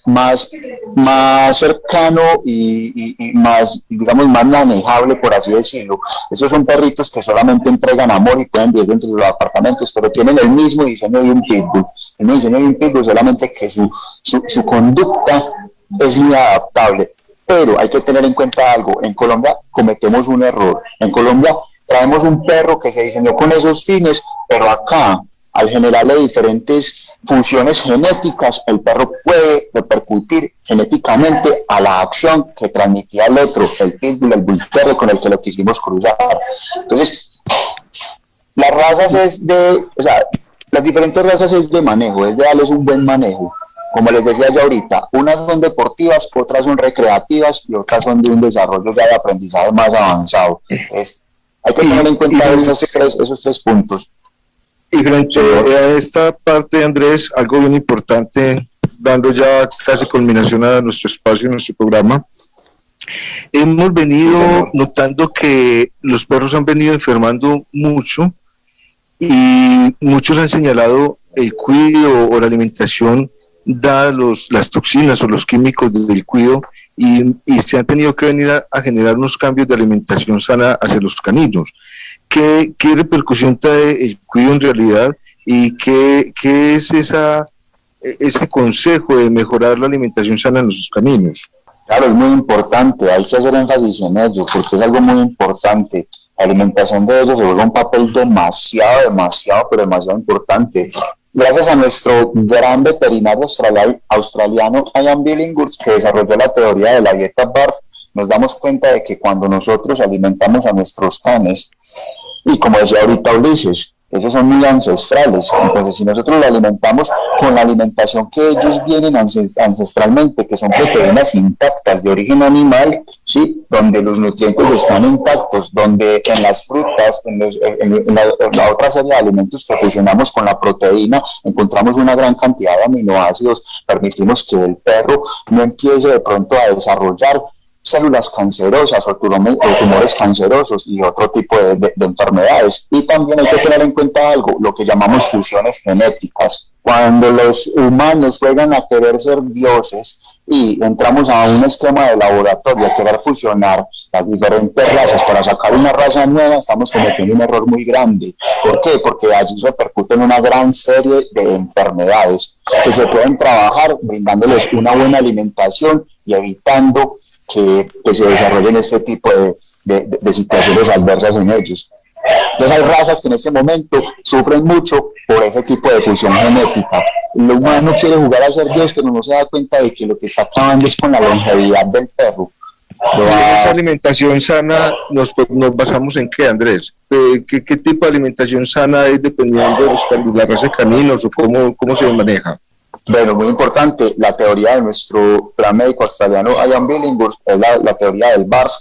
cercano y más, digamos, más manejable, por así decirlo. Esos son perritos que solamente entregan amor y pueden vivir dentro de los apartamentos, pero tienen el mismo diseño de un pitbull. El mismo diseño de un pitbull, solamente que su conducta es muy adaptable. Pero hay que tener en cuenta algo: en Colombia cometemos un error. En Colombia traemos un perro que se diseñó con esos fines, pero acá, al generarle diferentes funciones genéticas, el perro puede repercutir genéticamente a la acción que transmitía el otro, el pitbull, el bull terrier con el que lo quisimos cruzar. Entonces, las razas las diferentes razas es de manejo, es de darles un buen manejo. Como les decía yo ahorita, unas son deportivas, otras son recreativas y otras son de un desarrollo ya de aprendizaje más avanzado. Entonces, hay que tener en cuenta esos tres puntos. Y frente a esta parte, Andrés, algo bien importante, dando ya casi culminación a nuestro espacio, nuestro programa, hemos venido notando que los perros han venido enfermando mucho y muchos han señalado el cuido o la alimentación da las toxinas o los químicos del cuido y se han tenido que venir a generar unos cambios de alimentación sana hacia los caninos. ¿Qué repercusión trae el cuido en realidad y qué es ese consejo de mejorar la alimentación sana en los caninos? Claro, es muy importante, hay que hacer énfasis en ello porque es algo muy importante. La alimentación de ellos se juega un papel demasiado importante. Gracias a nuestro gran veterinario australiano Ian Billinghurst, que desarrolló la teoría de la dieta BARF, nos damos cuenta de que cuando nosotros alimentamos a nuestros canes, y como decía ahorita Ulises, ellos son muy ancestrales, entonces si nosotros lo alimentamos con la alimentación que ellos vienen ancestralmente, que son proteínas intactas de origen animal, ¿sí? Donde los nutrientes están intactos, donde en las frutas, en la otra serie de alimentos que fusionamos con la proteína, encontramos una gran cantidad de aminoácidos, permitimos que el perro no empiece de pronto a desarrollar células cancerosas o tumores cancerosos y otro tipo de enfermedades. Y también hay que tener en cuenta algo, lo que llamamos fusiones genéticas. Cuando los humanos juegan a querer ser dioses y entramos a un esquema de laboratorio a querer fusionar las diferentes razas para sacar una raza nueva, estamos cometiendo un error muy grande. ¿Por qué? Porque allí repercuten una gran serie de enfermedades que se pueden trabajar brindándoles una buena alimentación y evitando que se desarrollen este tipo de situaciones adversas en ellos. Entonces hay razas que en este momento sufren mucho por ese tipo de fusión genética. El humano quiere jugar a ser Dios, pero no se da cuenta de que lo que está acabando es con la longevidad del perro. En esa alimentación sana nos basamos en qué, Andrés? ¿Qué tipo de alimentación sana es dependiendo de la raza de caninos o cómo se maneja? Bueno, muy importante, la teoría de nuestro gran médico australiano Ian Billinghurst es la teoria del BARF,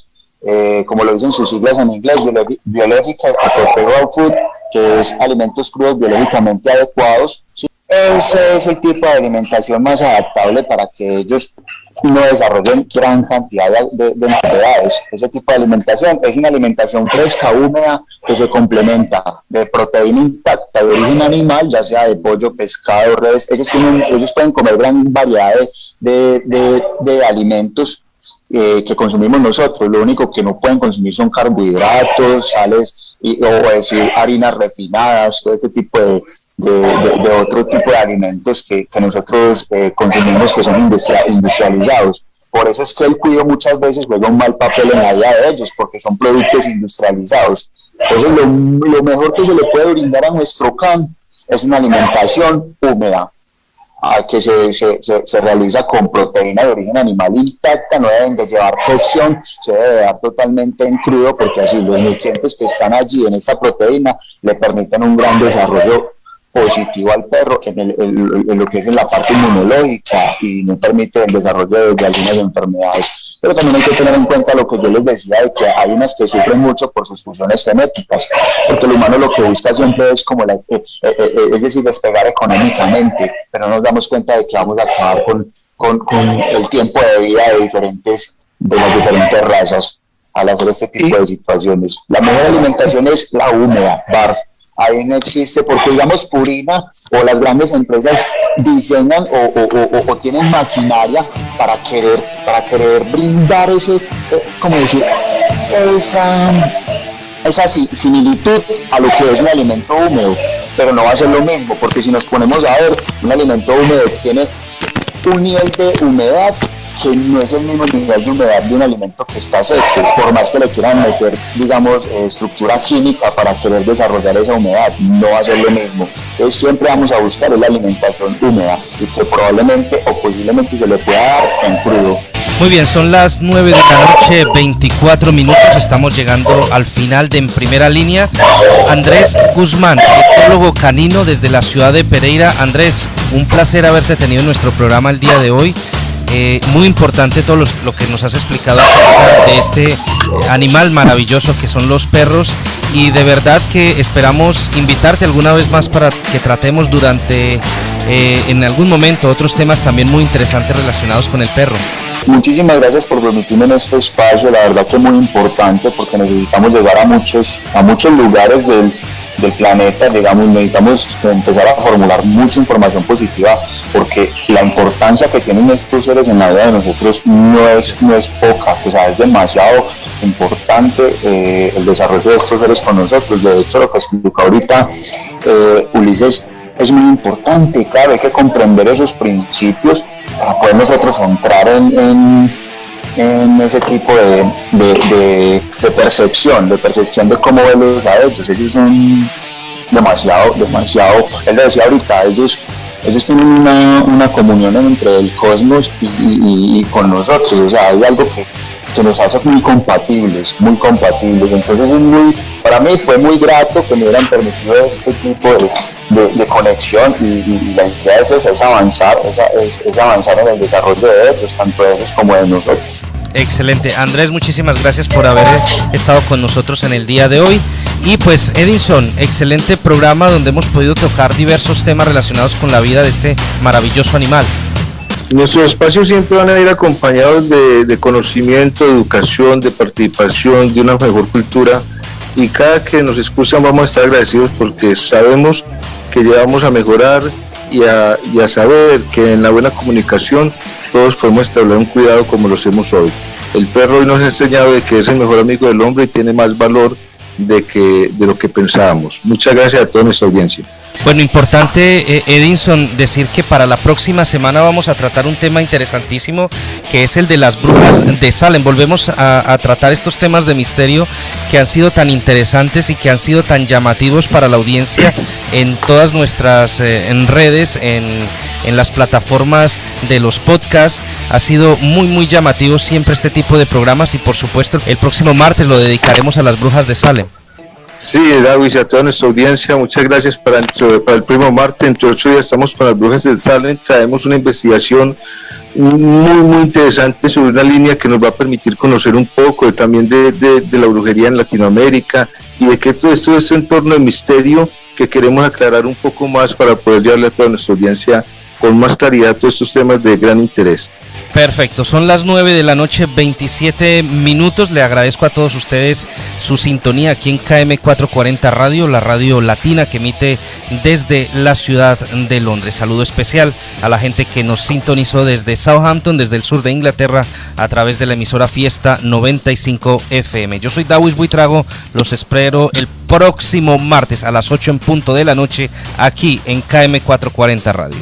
como lo dicen sus siglas en inglés, Biological Appropriate Food, que es alimentos crudos biológicamente adecuados. ¿Sí? Ese es el tipo de alimentación más adaptable para que ellos no desarrollen gran cantidad de enfermedades. Ese tipo de alimentación es una alimentación fresca, húmeda, que se complementa de proteína intacta de origen animal, ya sea de pollo, pescado, res. Ellos pueden comer gran variedad de alimentos que consumimos nosotros. Lo único que no pueden consumir son carbohidratos, sales, o decir harinas refinadas, todo este tipo de otro tipo de alimentos que nosotros consumimos, que son industrializados. Por eso es que el cuido muchas veces juega un mal papel en la vida de ellos, porque son productos industrializados. Entonces lo mejor que se le puede brindar a nuestro can es una alimentación húmeda, que se realiza con proteína de origen animal intacta, no deben de llevar cocción, se debe dar totalmente en crudo, porque así los nutrientes que están allí en esta proteína le permiten un gran desarrollo positivo al perro en lo que es en la parte inmunológica y no permite el desarrollo de algunas enfermedades. Pero también hay que tener en cuenta lo que yo les decía, de que hay unas que sufren mucho por sus funciones genéticas, porque el humano lo que busca siempre es como es decir, despegar económicamente, pero no nos damos cuenta de que vamos a acabar con el tiempo de vida de de las diferentes razas al hacer este tipo de situaciones. La mejor alimentación es la húmeda, BARF. Ahí no existe, porque digamos Purina o las grandes empresas diseñan o tienen maquinaria para querer brindar ese, ¿cómo decir? Esa similitud a lo que es un alimento húmedo, pero no va a ser lo mismo, porque si nos ponemos a ver, un alimento húmedo tiene un nivel de humedad que no es el mismo nivel de humedad de un alimento que está seco, por más que le quieran meter, digamos, estructura química para querer desarrollar esa humedad, no va a ser lo mismo. Entonces siempre vamos a buscar la alimentación húmeda y que probablemente o posiblemente se le pueda dar en crudo. Muy bien, son las 9 de la noche, 24 minutos, estamos llegando al final de En Primera Línea. Andrés Guzmán, etólogo canino desde la ciudad de Pereira. Andrés, un placer haberte tenido en nuestro programa el día de hoy. Muy importante todo lo que nos has explicado de este animal maravilloso que son los perros, y de verdad que esperamos invitarte alguna vez más para que tratemos en algún momento otros temas también muy interesantes relacionados con el perro. Muchísimas gracias por permitirme en este espacio, la verdad que es muy importante porque necesitamos llegar a muchos lugares del planeta, necesitamos empezar a formular mucha información positiva, porque la importancia que tienen estos seres en la vida de nosotros no es poca, o sea, es demasiado importante el desarrollo de estos seres con nosotros. De hecho, lo que explicó ahorita Ulises es muy importante, claro, hay que comprender esos principios para poder nosotros entrar en ese tipo de percepción de cómo verlos a ellos. Ellos son demasiado, él le decía ahorita, ellos tienen una comunión entre el cosmos y con nosotros, o sea, hay algo que nos hace muy compatibles, entonces para mí fue muy grato que me hubieran permitido este tipo de conexión, y la idea es avanzar en el desarrollo de ellos, tanto de ellos como de nosotros. Excelente, Andrés, muchísimas gracias por haber estado con nosotros en el día de hoy. Y pues Edinson, excelente programa donde hemos podido tocar diversos temas relacionados con la vida de este maravilloso animal. Nuestros espacios siempre van a ir acompañados de conocimiento, de educación, de participación, de una mejor cultura, y cada que nos escuchan vamos a estar agradecidos porque sabemos que llevamos a mejorar y a saber que en la buena comunicación todos podemos establecer un cuidado como lo hacemos hoy. El perro hoy nos ha enseñado de que es el mejor amigo del hombre y tiene más valor de lo que pensábamos. Muchas gracias a toda nuestra audiencia. Bueno, importante, Edinson, decir que para la próxima semana vamos a tratar un tema interesantísimo, que es el de las brujas de Salem. Volvemos a tratar estos temas de misterio que han sido tan interesantes y que han sido tan llamativos para la audiencia en todas nuestras en redes, en las plataformas de los podcasts. Ha sido muy llamativo siempre este tipo de programas, y por supuesto el próximo martes lo dedicaremos a las brujas de Salem. Sí, David, y a toda nuestra audiencia, muchas gracias. Para el próximo martes, entre 8 días, estamos con las brujas de Salem. Traemos una investigación muy interesante sobre una línea que nos va a permitir conocer un poco también de la brujería en Latinoamérica, y de que todo esto es un entorno de misterio que queremos aclarar un poco más para poder llevarle a toda nuestra audiencia con más claridad todos estos temas de gran interés. Perfecto, son las 9 de la noche, 27 minutos. Le agradezco a todos ustedes su sintonía aquí en KM440 Radio, la radio latina que emite desde la ciudad de Londres. Saludo especial a la gente que nos sintonizó desde Southampton, desde el sur de Inglaterra, a través de la emisora Fiesta 95 FM. Yo soy Dawis Buitrago, los espero el próximo martes a las 8 en punto de la noche aquí en KM440 Radio.